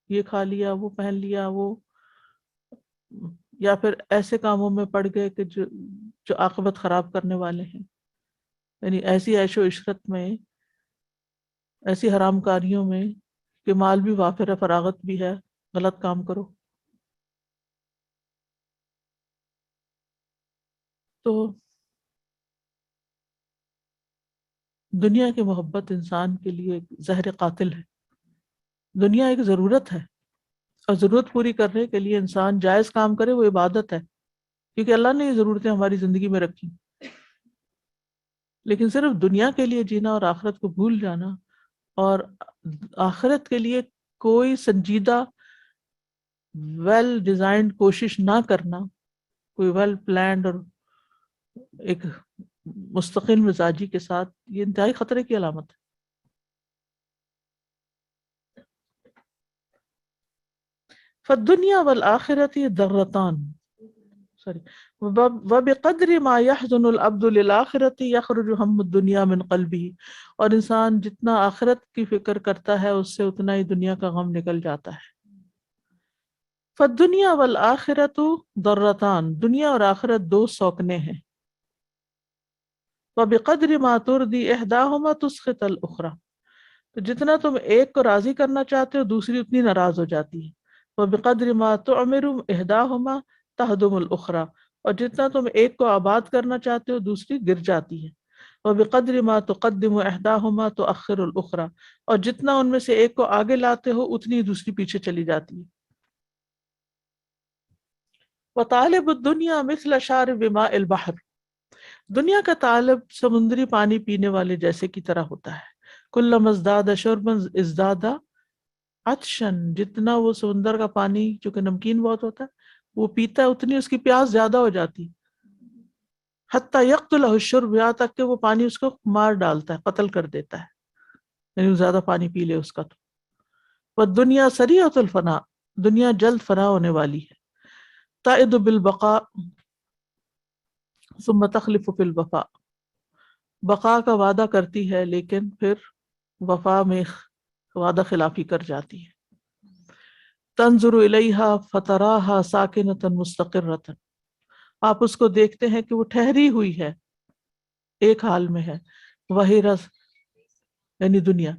یہ کھا لیا، وہ پہن لیا، وہ، یا پھر ایسے کاموں میں پڑ گئے کہ جو عاقبت خراب کرنے والے ہیں. یعنی ایسی عیش و عشرت میں، ایسی حرام کاریوں میں کہ مال بھی وافر ہے، فراغت بھی ہے، غلط کام کرو. تو دنیا کی محبت انسان کے لیے ایک زہر قاتل ہے. دنیا ایک ضرورت ہے، اور ضرورت پوری کرنے کے لیے انسان جائز کام کرے، وہ عبادت ہے، کیونکہ اللہ نے یہ ضرورتیں ہماری زندگی میں رکھی. لیکن صرف دنیا کے لیے جینا اور آخرت کو بھول جانا، اور آخرت کے لیے کوئی سنجیدہ ویل ڈیزائنڈ کوشش نہ کرنا، کوئی ویل پلانڈ اور ایک مستقل مزاجی کے ساتھ، یہ انتہائی خطرے کی علامت ہے. فالدنیا والآخرت ضرتان، سوری وَبِقَدْرِ مَا يَحْزُنُ الْعَبْدُ لِلْآخِرَةِ يَخْرُجُ هَمُّ الدُّنْيَا مِنْ قَلْبِهِ، اور انسان جتنا آخرت کی فکر کرتا ہے اس سے اتنا ہی دنیا کا غم نکل جاتا ہے. فَالدُّنْيَا وَالْآخِرَةُ ضَرَّتَانِ، دنیا اور آخرت دو سوکنے ہیں. وَبِقَدْرِ مَا تُرْضِي إِحْدَاهُمَا تُسْخِطُ الْأُخْرَى، تو جتنا تم ایک کو راضی کرنا چاہتے ہو دوسری اتنی ناراض ہو جاتی ہے. وَبِقَدْرِ مَا تُعْمِرُ إِحْدَاهُمَا تَهْدُمُ الْأُخْرَى، اور جتنا تم ایک کو آباد کرنا چاہتے ہو دوسری گر جاتی ہے. وَبِقَدْرِ مَا تُقَدِّمُ إِحْدَاهُمَا تُؤَخِّرُ الْأُخْرَى، اور جتنا ان میں سے ایک کو آگے لاتے ہو اتنی دوسری پیچھے چلی جاتی ہے. وَطَالِبُ الدُّنْيَا مِثْلَ شَارِبِ مَاءِ الْبَحْرِ، دنیا کا طالب سمندری پانی پینے والے جیسے کی طرح ہوتا ہے. كُلَّمَا ازْدَادَ شُرْبًا ازْدَادَ عطشاً، جتنا وہ سمندر کا پانی چونکہ نمکین بہت ہوتا ہے وہ پیتا ہے اتنی اس کی پیاس زیادہ ہو جاتی. حتیٰ یقتلہ الشرب، یہاں تک کہ وہ پانی اس کو مار ڈالتا ہے، قتل کر دیتا ہے، یعنی وہ زیادہ پانی پی لے اس کا. تو والدنیا سریعۃ الفناء، دنیا جلد فنا ہونے والی ہے. تعد بالبقاء ثم تخلف فی الوفاء، بقا کا وعدہ کرتی ہے لیکن پھر وفا میں وعدہ خلافی کر جاتی ہے. تنظر الیہا فتراہا ساکنۃ مستقرۃ، آپ اس کو دیکھتے ہیں کہ وہ ٹھہری ہوئی ہے، ایک حال میں ہے. وہی رس یعنی دنیا،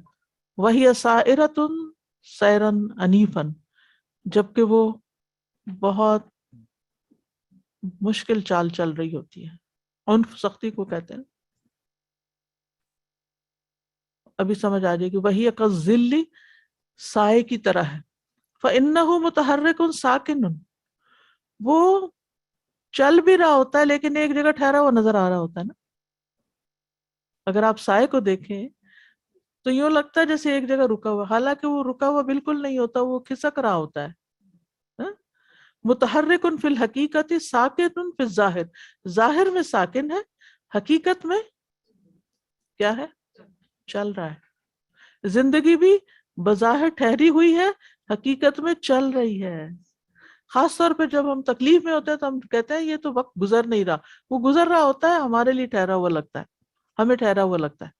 وہی سائرۃ سیرا عنیفا، جبکہ وہ بہت مشکل چال چل رہی ہوتی ہے. عنف سختی کو کہتے ہیں، ابھی سمجھ آ جائے گی. وہی کالظل، سائے کی طرح ہے. فإنہ متحرک ساکن، وہ چل بھی رہا ہوتا ہے لیکن ایک جگہ ٹھہرا ہوا نظر آ رہا ہوتا ہے نا. اگر آپ سائے کو دیکھیں تو یوں لگتا ہے جیسے ایک جگہ رکا ہوا، حالانکہ وہ رکا ہوا بالکل نہیں ہوتا، وہ کھسک رہا ہوتا ہے. متحرک فی الحقیقت ساکن فی الظاہر، ظاہر میں ساکن ہے، حقیقت میں کیا ہے؟ چل رہا ہے. زندگی بھی بظاہر ٹھہری ہوئی ہے، حقیقت میں چل رہی ہے. خاص طور پہ جب ہم تکلیف میں ہوتے ہیں تو ہم کہتے ہیں یہ تو وقت گزر نہیں رہا، وہ گزر رہا ہوتا ہے، ہمارے لیے ٹھہرا ہوا لگتا ہے، ہمیں ٹھہرا ہوا لگتا ہے.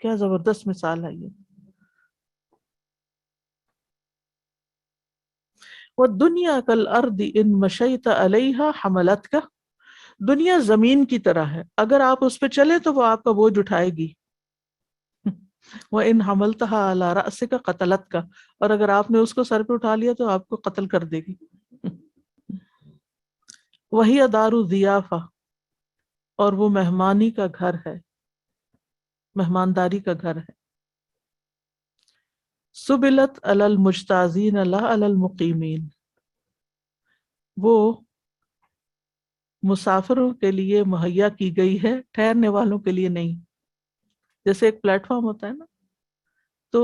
کیا زبردست مثال ہے یہ. وَالدُّنْيَا كَالْأَرْضِ إِن مَشَيْتَ عَلَيْهَا حَمَلَتْكَ، دنیا زمین کی طرح ہے، اگر آپ اس پہ چلیں تو وہ آپ کا بوجھ اٹھائے گی. وَإِنْ حَمَلْتَهَا عَلَى رَأْسِكَ قَتَلَتْكَ، اور اگر آپ نے اس کو سر پہ اٹھا لیا تو آپ کو قتل کر دے گی. وَهِيَ دَارُ الضِّيَافَةِ، اور وہ مہمانی کا گھر ہے، مہمانداری کا گھر ہے. سُبِلَتْ عَلَى الْمُجْتَازِينَ لَا عَلَى الْمُقِيمِينَ، وہ مسافروں کے لیے مہیا کی گئی ہے، ٹھہرنے والوں کے لیے نہیں. جیسے ایک پلیٹ فارم ہوتا ہے نا، تو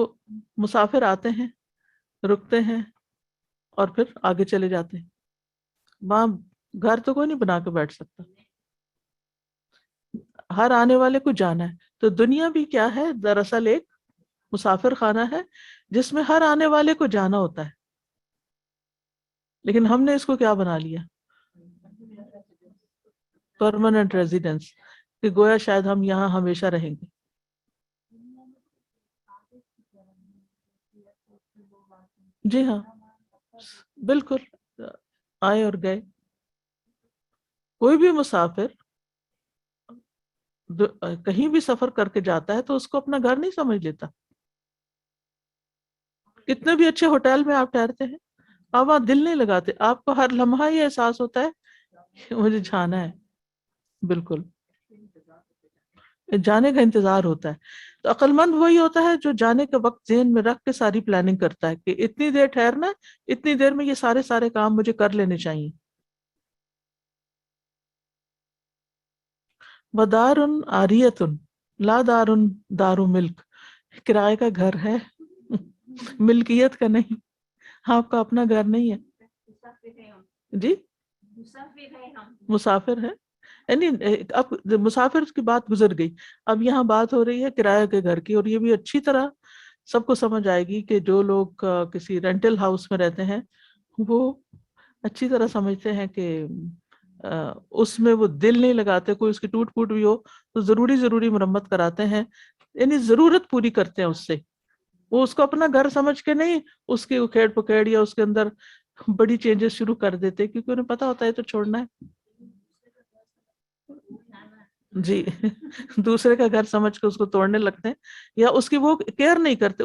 مسافر آتے ہیں، رکتے ہیں اور پھر آگے چلے جاتے ہیں. وہاں گھر تو کوئی نہیں بنا کے بیٹھ سکتا، ہر آنے والے کو جانا ہے. تو دنیا بھی کیا ہے؟ دراصل ایک مسافر خانہ ہے جس میں ہر آنے والے کو جانا ہوتا ہے. لیکن ہم نے اس کو کیا بنا لیا؟ پرماننٹ ریزیڈنس، کہ گویا شاید ہم یہاں ہمیشہ رہیں گے. جی ہاں بالکل، آئے اور گئے. کوئی بھی مسافر کہیں بھی سفر کر کے جاتا ہے تو اس کو اپنا گھر نہیں سمجھ لیتا. کتنے بھی اچھے ہوٹل میں آپ ٹھہرتے ہیں، آپ وہاں دل نہیں لگاتے، آپ کو ہر لمحہ یہ احساس ہوتا ہے کہ مجھے جانا ہے. بالکل جانے کا انتظار ہوتا ہے. تو عقل مند وہی ہوتا ہے جو جانے کے وقت ذہن میں رکھ کے ساری پلاننگ کرتا ہے کہ اتنی دیر ٹھہرنا ہے، اتنی دیر میں یہ سارے کام مجھے کر لینے چاہیے. ودار عاریۃ لا دار دار ملک، کرائے کا گھر ہے، ملکیت کا نہیں، آپ کا اپنا گھر نہیں ہے. جی مسافر ہے، یعنی اب مسافر کی بات گزر گئی، اب یہاں بات ہو رہی ہے کرایہ کے گھر کی. اور یہ بھی اچھی طرح سب کو سمجھ آئے گی کہ جو لوگ کسی رینٹل ہاؤس میں رہتے ہیں وہ اچھی طرح سمجھتے ہیں کہ اس میں وہ دل نہیں لگاتے، کوئی اس کی ٹوٹ پھوٹ بھی ہو تو ضروری مرمت کراتے ہیں، یعنی ضرورت پوری کرتے ہیں اس سے. وہ اس کو اپنا گھر سمجھ کے نہیں اس کی اکھیڑ پکیڑ یا اس کے اندر بڑی چینجز شروع کر دیتے، کیونکہ انہیں پتا ہوتا ہے تو چھوڑنا ہے. جی دوسرے کا گھر سمجھ کے اس کو توڑنے لگتے ہیں، یا اس کی وہ کیئر نہیں کرتے،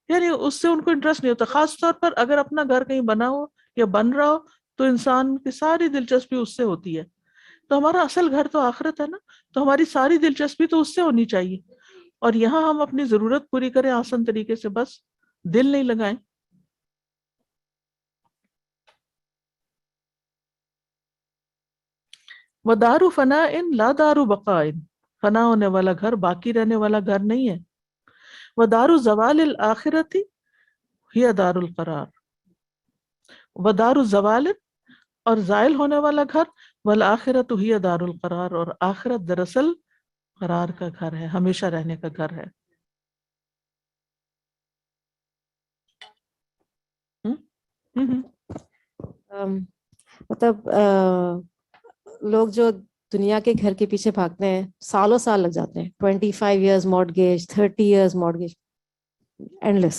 یعنی اس سے ان کو انٹرسٹ نہیں ہوتا. خاص طور پر اگر اپنا گھر کہیں بنا ہو یا بن رہا ہو تو انسان کی ساری دلچسپی اس سے ہوتی ہے. تو ہمارا اصل گھر تو آخرت ہے نا، تو ہماری ساری دلچسپی تو اس سے ہونی چاہیے. اور یہاں ہم اپنی ضرورت پوری کریں آسان طریقے سے، بس دل نہیں لگائیں. وَدَارُ فَنَاءٍ لَا دَارُ بَقَاءٍ، فنا ہونے والا گھر باقی رہنے والا گھر نہیں ہے. وَدَارُ زَوَالِ الْآخِرَةِ ہِیَ دَارُ الْقَرَارِ، وَدَارُ زَوَالٍ اور زائل ہونے والا گھر، وَالْآخِرَةُ ہِیَ دَارُ الْقَرَارِ اور آخرت دراصل قرار کا گھر ہے، ہمیشہ رہنے کا گھر ہے. مطلب لوگ جو دنیا کے گھر کے پیچھے بھاگتے ہیں سالوں سال لگ جاتے ہیں، 25 years mortgage، 30 years mortgage، endless.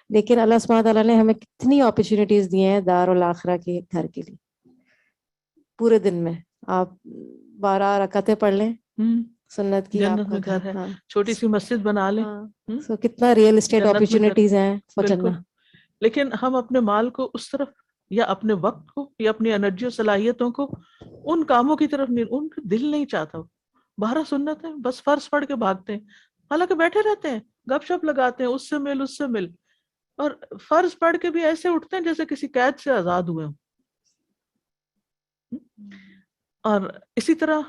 لیکن اللہ سبحانہ تعالیٰ نے ہمیں کتنی اپرچونیٹیز دی ہیں دار الاخرہ کے گھر کے لیے. پورے دن میں آپ 12 رکعتیں پڑھ لیں سنت کی، آپ جنت کا میں گھر ہے، ہاں چھوٹی سی مسجد بنا لیں. سو کتنا ریئل اسٹیٹ جنت میں گھر، اپرچونیٹیز ہیں فار بالکل. جنت. لیکن ہم اپنے مال کو اس طرف یا اپنے وقت کو یا اپنی انرجی اور صلاحیتوں کو ان کاموں کی طرف نہیں، ان کا دل نہیں چاہتا. 12 سنت ہیں بس فرض پڑھ کے بھاگتے ہیں، حالانکہ بیٹھے رہتے ہیں گپ شپ لگاتے ہیں، اس سے مل اس سے مل، اور فرض پڑھ کے بھی ایسے اٹھتے ہیں جیسے کسی قید سے آزاد ہوئے ہوں. اور اسی طرح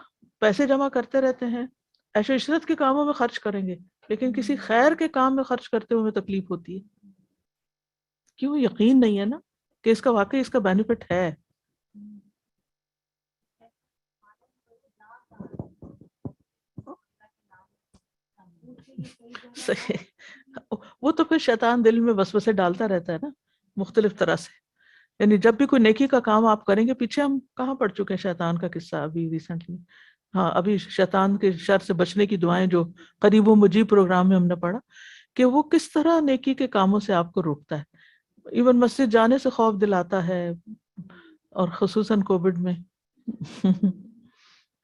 پیسے جمع کرتے رہتے ہیں، عیش و عشرت کے کاموں میں خرچ کریں گے، لیکن کسی خیر کے کام میں خرچ کرتے ہوئے تکلیف ہوتی ہے. کیوں؟ یقین نہیں ہے نا کہ اس کا واقعی اس کا بینیفٹ ہے. صحیح. وہ تو پھر شیطان دل میں وسوسے ڈالتا رہتا ہے نا مختلف طرح سے. یعنی جب بھی کوئی نیکی کا کام آپ کریں گے، پیچھے ہم کہاں پڑھ چکے ہیں شیطان کا قصہ ابھی ریسنٹلی، ہاں ابھی شیطان کے شر سے بچنے کی دعائیں جو قریب و مجیب پروگرام میں ہم نے پڑھا کہ وہ کس طرح نیکی کے کاموں سے آپ کو روکتا ہے. ایون مسجد جانے سے خوف دلاتا ہے، اور خصوصاً کووڈ میں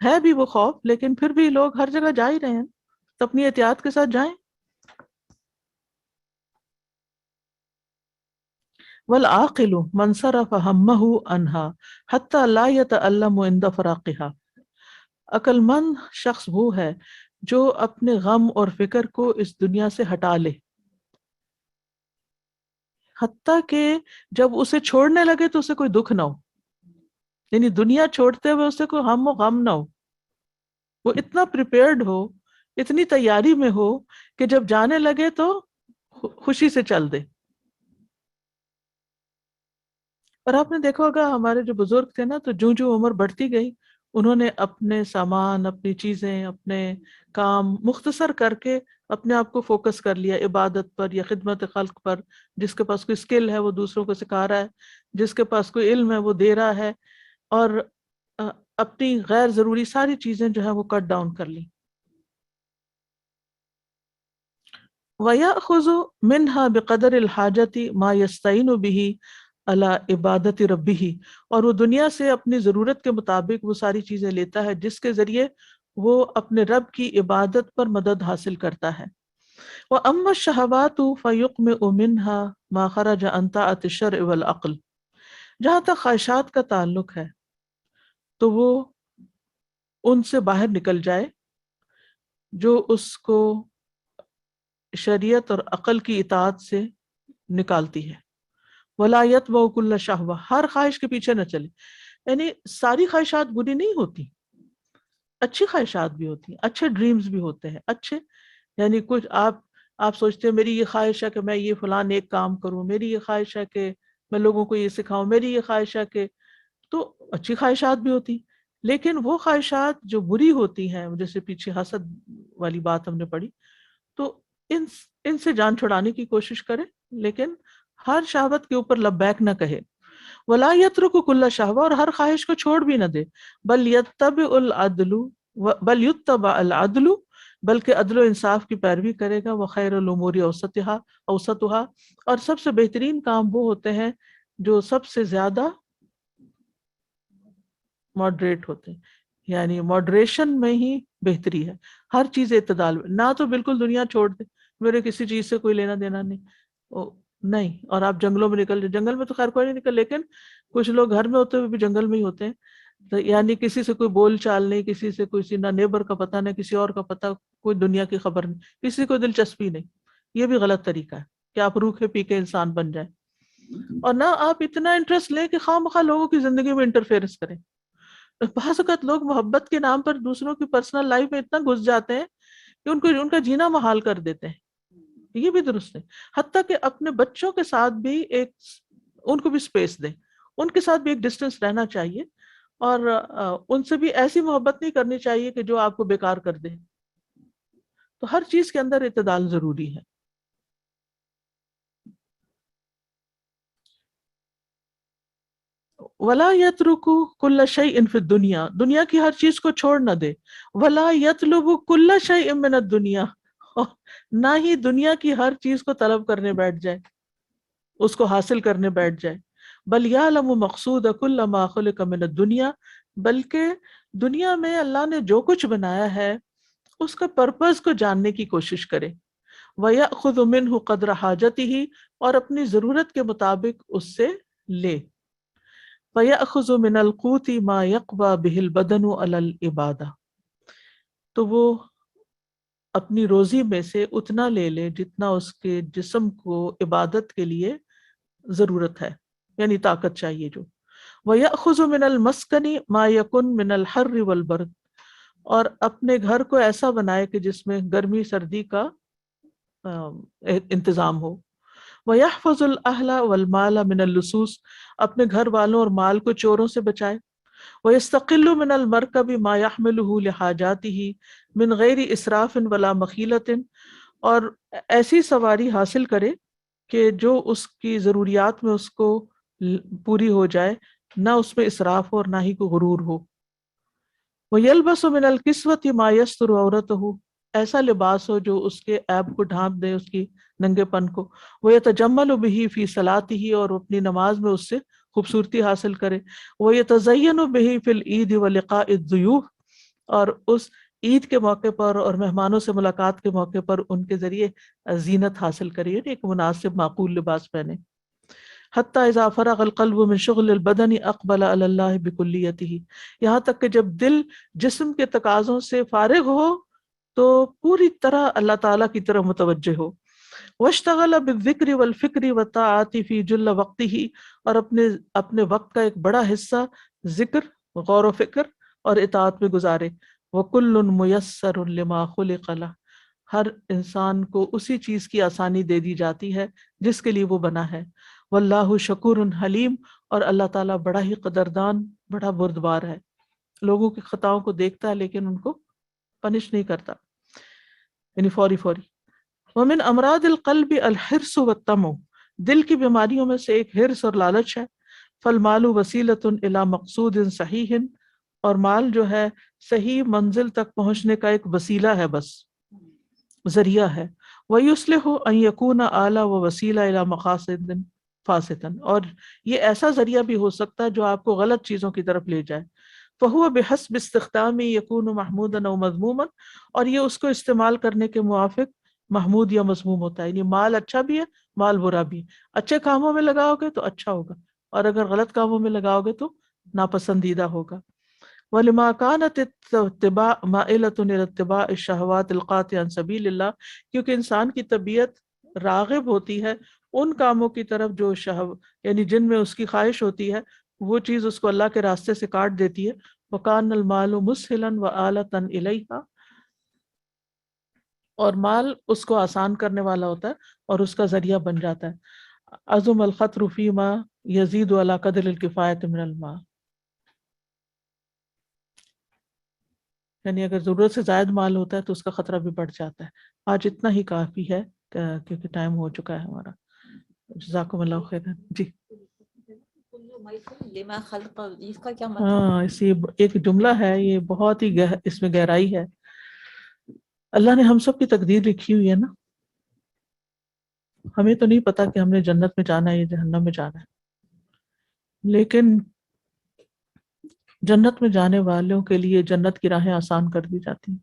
ہے بھی وہ خوف، لیکن پھر بھی لوگ ہر جگہ جا ہی رہے ہیں تو اپنی احتیاط کے ساتھ جائیں. والعاقل من صرف همه عنها حتى لا يتألم عند فراقها، عقل مند شخص وہ ہے جو اپنے غم اور فکر کو اس دنیا سے ہٹا لے، حتیٰ کہ جب اسے چھوڑنے لگے تو اسے کوئی دکھ نہ ہو. یعنی دنیا چھوڑتے ہوئے اسے کوئی ہم و غم نہ ہو، وہ اتنا پریپیئرڈ ہو، اتنی تیاری میں ہو کہ جب جانے لگے تو خوشی سے چل دے. اور آپ نے دیکھا ہوگا ہمارے جو بزرگ تھے نا، تو جو عمر بڑھتی گئی انہوں نے اپنے سامان، اپنی چیزیں، اپنے کام مختصر کر کے اپنے آپ کو فوکس کر لیا عبادت پر یا خدمت خلق پر. جس کے پاس کوئی اسکل ہے وہ دوسروں کو سکھا رہا ہے، جس کے پاس کوئی علم ہے وہ دے رہا ہے، اور اپنی غیر ضروری ساری چیزیں جو ہیں وہ کٹ ڈاؤن کر لی. وَيَأْخُذُ مِنْهَا بِقَدْرِ الْحَاجَةِ مَا يَسْتَعِينُ بِهِ عَلَى عِبَادَةِ رَبِّهِ، اور وہ دنیا سے اپنی ضرورت کے مطابق وہ ساری چیزیں لیتا ہے جس کے ذریعے وہ اپنے رب کی عبادت پر مدد حاصل کرتا ہے. وَأَمَّا الشَّهَوَاتُ فَيُقْمِعُ مِنْهَا مَا خَرَجَ عَنْ طَاعَةِ الشَّرْعِ وَالْعَقْلِ، جہاں تک خواہشات کا تعلق ہے تو وہ ان سے باہر نکل جائے جو اس کو شریعت اور عقل کی اطاعت سے نکالتی ہے. وَلَا يَتْبَعُ كُلَّ شَهْوَةٍ، ہر خواہش کے پیچھے نہ چلے. یعنی ساری خواہشات بری نہیں ہوتی، اچھی خواہشات بھی ہوتی ہیں، اچھے ڈریمز بھی ہوتے ہیں اچھے. یعنی کچھ آپ سوچتے ہیں میری یہ خواہش ہے کہ میں یہ فلاں ایک کام کروں، میری یہ خواہش ہے کہ میں لوگوں کو یہ سکھاؤں، میری یہ خواہش ہے کہ، تو اچھی خواہشات بھی ہوتی. لیکن وہ خواہشات جو بری ہوتی ہیں، جیسے پیچھے حسد والی بات ہم نے پڑھی، تو ان سے جان چھڑانے کی کوشش کرے، لیکن ہر شہوت کے اوپر لبیک نہ کہے. ولا یترک کل شہوہ، اور ہر خواہش کو چھوڑ بھی نہ دے، بل یتبع العدل، بلکہ عدل و انصاف کی پیروی کرے گا، وخیر الامور اوسطها، اور سب سے بہترین کام وہ ہوتے ہیں جو سب سے زیادہ ماڈریٹ ہوتے ہیں، یعنی ماڈریشن میں ہی بہتری ہے، ہر چیز اعتدال میں، نہ تو بالکل دنیا چھوڑ دے، میرے کسی چیز سے کوئی لینا دینا نہیں، نہیں، اور آپ جنگلوں میں نکل جائیں، جنگل میں تو خیر کوئی نہیں نکل، لیکن کچھ لوگ گھر میں ہوتے ہوئے بھی جنگل میں ہی ہوتے ہیں، تو یعنی کسی سے کوئی بول چال نہیں، کسی سے کوئی نہ نیبر کا پتہ، نہ کسی اور کا پتہ، کوئی دنیا کی خبر نہیں، کسی کو دلچسپی نہیں، یہ بھی غلط طریقہ ہے کہ آپ روکھے پی کے انسان بن جائیں، اور نہ آپ اتنا انٹرسٹ لیں کہ خواہ مخواہ لوگوں کی زندگی میں انٹرفیئرنس کریں۔ بعض اوقات لوگ محبت کے نام پر دوسروں کی پرسنل لائف میں اتنا گھس جاتے ہیں کہ ان کا جینا محال کر دیتے ہیں، یہ بھی درست ہے۔ حتیٰ کہ اپنے بچوں کے ساتھ بھی ان کو بھی سپیس دیں، ان کے ساتھ بھی ایک ڈسٹینس رہنا چاہیے، اور ان سے بھی ایسی محبت نہیں کرنی چاہیے کہ جو آپ کو بیکار کر دے، تو ہر چیز کے اندر اعتدال ضروری ہے۔ ولا یترک کل شیء فی الدنیا، دنیا کی ہر چیز کو چھوڑ نہ دے، ولا یطلب کل شیء من الدنیا، نہ ہی دنیا کی ہر چیز کو طلب کرنے بیٹھ جائے، اس کو حاصل کرنے بیٹھ جائے، بل یعلم مقصود کل ما خلق من الدنیا، بلکہ دنیا میں اللہ نے جو کچھ بنایا ہے اس کا پرپز کو جاننے کی کوشش کرے، وَيَأْخُذُ مِنْهُ قَدْرَ حَاجَتِهِ، اور اپنی ضرورت کے مطابق اس سے لے، فَيَأْخُذُ مِنَ الْقُوتِ مَا يَقْوَى بِهِ الْبَدَنُ عَلَى الْعِبَادَةِ، تو وہ اپنی روزی میں سے اتنا لے لے جتنا اس کے جسم کو عبادت کے لیے ضرورت ہے، یعنی طاقت چاہیے جو، وَيَأْخُذُ مِنَ الْمَسْكَنِ مَا يَكُنْ مِنَ الْحَرِّ وَالْبَرْدِ، اور اپنے گھر کو ایسا بنائے کہ جس میں گرمی سردی کا انتظام ہو، وَيَحْفَظُ الْأَهْلَ وَالْمَالَ مِنَ اللُّصُوصِ، اپنے گھر والوں اور مال کو چوروں سے بچائے، وَيَسْتَقِلُّ مِنَ الْمَرْكَبِ مَا يَحْمِلُهُ لِحَاجَاتِهِ مِنْ غَيْرِ إِسْرَافٍ وَلَا مَخِيلَةٍ، اور ایسی سواری حاصل کرے کہ جو اس کی ضروریات میں اس کو پوری ہو جائے، نہ اس میں اسراف ہو اور نہ ہی کوئی غرور ہو، وَيَلْبَسُ مِنَ الْكِسْوَةِ مَا يَسْتُرُ عَوْرَتَهُ، ایسا لباس ہو جو اس کے عیب کو ڈھانپ دے، اس کی ننگے پن کو، وَيَتَجَمَّلُ بِهِ فِي صَلَاتِهِ، اور اپنی نماز میں اس سے خوبصورتی حاصل کرے، وَيَتَزَيَّنُ بِهِ فِي الْعِيدِ وَلِقَاءِ الضُّيُوفِ، اور اس عید کے موقع پر اور مہمانوں سے ملاقات کے موقع پر ان کے ذریعے زینت حاصل کرے، یعنی ایک مناسب معقول لباس پہنے، حتی اذا فرغ القلب من شغل البدن اقبل علی اللہ بکلیتہ، یہاں تک کہ جب دل جسم کے تقاضوں سے فارغ ہو تو پوری طرح اللہ تعالیٰ کی طرف متوجہ ہو، واشتغل بالذکر والفکر والطاعات فی جل وقتہ، اور اپنے وقت کا ایک بڑا حصہ ذکر، غور و فکر اور اطاعت میں گزارے، وکل میسر لما خلق لہ، ہر انسان کو اسی چیز کی آسانی دے دی جاتی ہے جس کے لیے وہ بنا ہے، واللہ شکور حلیم، اور اللہ تعالیٰ بڑا ہی قدردان، بڑا بردبار ہے، لوگوں کی خطاؤں کو دیکھتا ہے لیکن ان کو پنش نہیں کرتا، یعنی فوری فوری۔ ومن امراض القلب الحرص والطمع، دل کی بیماریوں میں سے ایک حرص اور لالچ ہے، فالمال وسیلۃ الی مقصود صحیح، اور مال جو ہے صحیح منزل تک پہنچنے کا ایک وسیلہ ہے، بس ذریعہ ہے، ویصلح ان یکون آلہ و وسیلہ الی مقاصد فاسدن، اور یہ ایسا ذریعہ بھی ہو سکتا ہے جو آپ کو غلط چیزوں کی طرف لے جائے، فہو بحسب استخدام یکون محمودا او مذموما، اور یہ اس کو استعمال کرنے کے موافق محمود یا مذموم ہوتا ہے، یعنی مال اچھا بھی ہے، مال برا بھی ہے، اچھے کاموں میں لگاؤ گے تو اچھا ہوگا، اور اگر غلط کاموں میں لگاؤ گے تو ناپسندیدہ ہوگا، وَلِمَا كَانَتِ الطِّبَاعُ مَائِلَةٌ إِلَى اتِّبَاعِ الشَّهَوَاتِ الْقَاطِعَةِ عَنْ سَبِيلِ اللَّهِ، کیونکہ انسان کی طبیعت راغب ہوتی ہے ان کاموں کی طرف جو یعنی جن میں اس کی خواہش ہوتی ہے، وہ چیز اس کو اللہ کے راستے سے کاٹ دیتی ہے، وَكَانَ الْمَالُ مُسْهِلًا وَآلَةً إِلَيْهَا، اور مال اس کو آسان کرنے والا ہوتا ہے اور اس کا ذریعہ بن جاتا ہے، عظم الخطر فیما یزید علی قدر الکفایۃ من الماء، یعنی اگر ضرورت سے زائد مال ہوتا ہے تو اس کا خطرہ بھی بڑھ جاتا ہے۔ آج اتنا ہی کافی ہے کیونکہ ٹائم ہو چکا ہے ہمارا۔ جزاکم اللہ خیرا۔ جی لما خلق اس کا کیا مطلب؟ ہاں، اس یہ ایک جملہ ہے، یہ بہت ہی اس میں گہرائی ہے. اللہ نے ہم سب کی تقدیر لکھی ہوئی ہے نا. ہمیں تو نہیں پتا کہ ہم نے جنت میں جانا ہے یا جہنم میں جانا ہے، لیکن جنت میں جانے والوں کے لیے جنت کی راہیں آسان کر دی جاتی ہیں.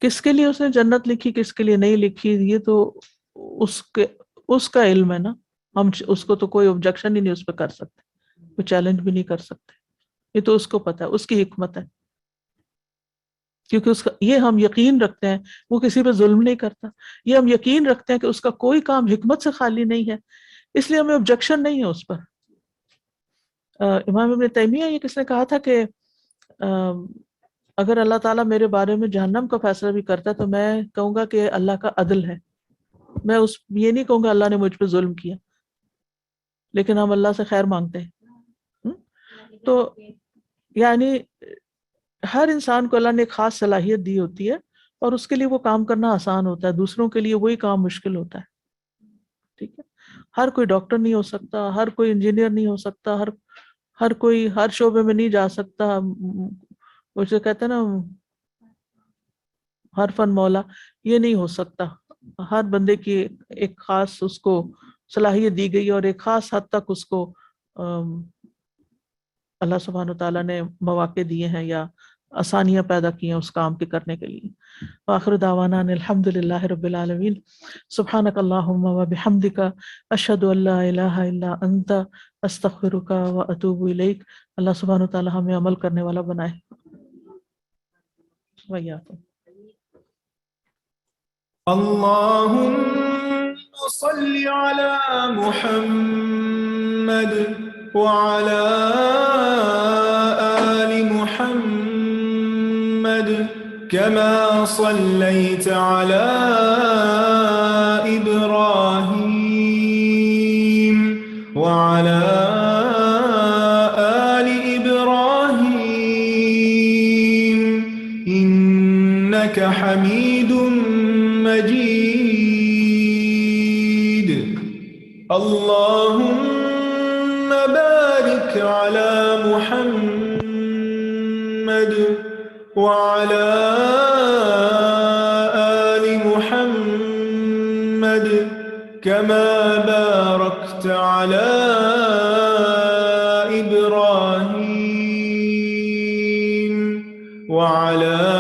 کس کے لیے اس نے جنت لکھی، کس کے لیے نہیں لکھی، یہ تو اس کا علم ہے نا. ہم اس کو تو کوئی آبجیکشن ہی نہیں اس پہ کر سکتے، کوئی چیلنج بھی نہیں کر سکتے. یہ تو اس کو پتا ہے، اس کی حکمت ہے. کیونکہ اس کا یہ ہم یقین رکھتے ہیں وہ کسی پہ ظلم نہیں کرتا. یہ ہم یقین رکھتے ہیں کہ اس کا کوئی کام حکمت سے خالی نہیں ہے، اس لیے ہمیں آبجیکشن نہیں ہے اس پر. امام ابن تیمیہ یہ کس نے کہا تھا کہ اگر اللہ تعالیٰ میرے بارے میں جہنم کا فیصلہ بھی کرتا ہے تو میں کہوں گا کہ اللہ کا عدل ہے. میں یہ نہیں کہوں گا اللہ نے مجھ پہ ظلم کیا، لیکن ہم اللہ سے خیر مانگتے ہیں. تو یعنی ہر انسان کو اللہ نے ایک خاص صلاحیت دی ہوتی ہے اور اس کے لیے وہ کام کرنا آسان ہوتا ہے، دوسروں کے لیے وہی کام مشکل ہوتا ہے. ٹھیک ہے، ہر کوئی ڈاکٹر نہیں ہو سکتا، ہر کوئی انجینئر نہیں ہو سکتا، ہر کوئی ہر شعبے میں نہیں جا سکتا. وہ جو کہتے ہیں نا ہر فن مولا، یہ نہیں ہو سکتا. ہر بندے کی ایک خاص اس کو صلاحیت دی گئی اور ایک خاص حد تک اس کو اللہ سبحانہ وتعالیٰ نے مواقع دیے ہیں یا آسانیاں پیدا کی ہیں اس کام کے کرنے کے لیے. وآخر دعوانا ان الحمد للہ رب العالمین. سبحانک اللہم و بحمدک، اشہد ان لا الہ الا انت، استغفرک و اتوب الیک. اللہ سبحانہ وتعالیٰ ہمیں عمل کرنے والا بنائے. ویاکم. اللهم صل على محمد وعلى آل محمد كما صليت على إبراهيم وعلى آل إبراهيم إنك حميد مجيد. اللهم بارك على محمد وعلى آل محمد كما باركت على إبراهيم وعلى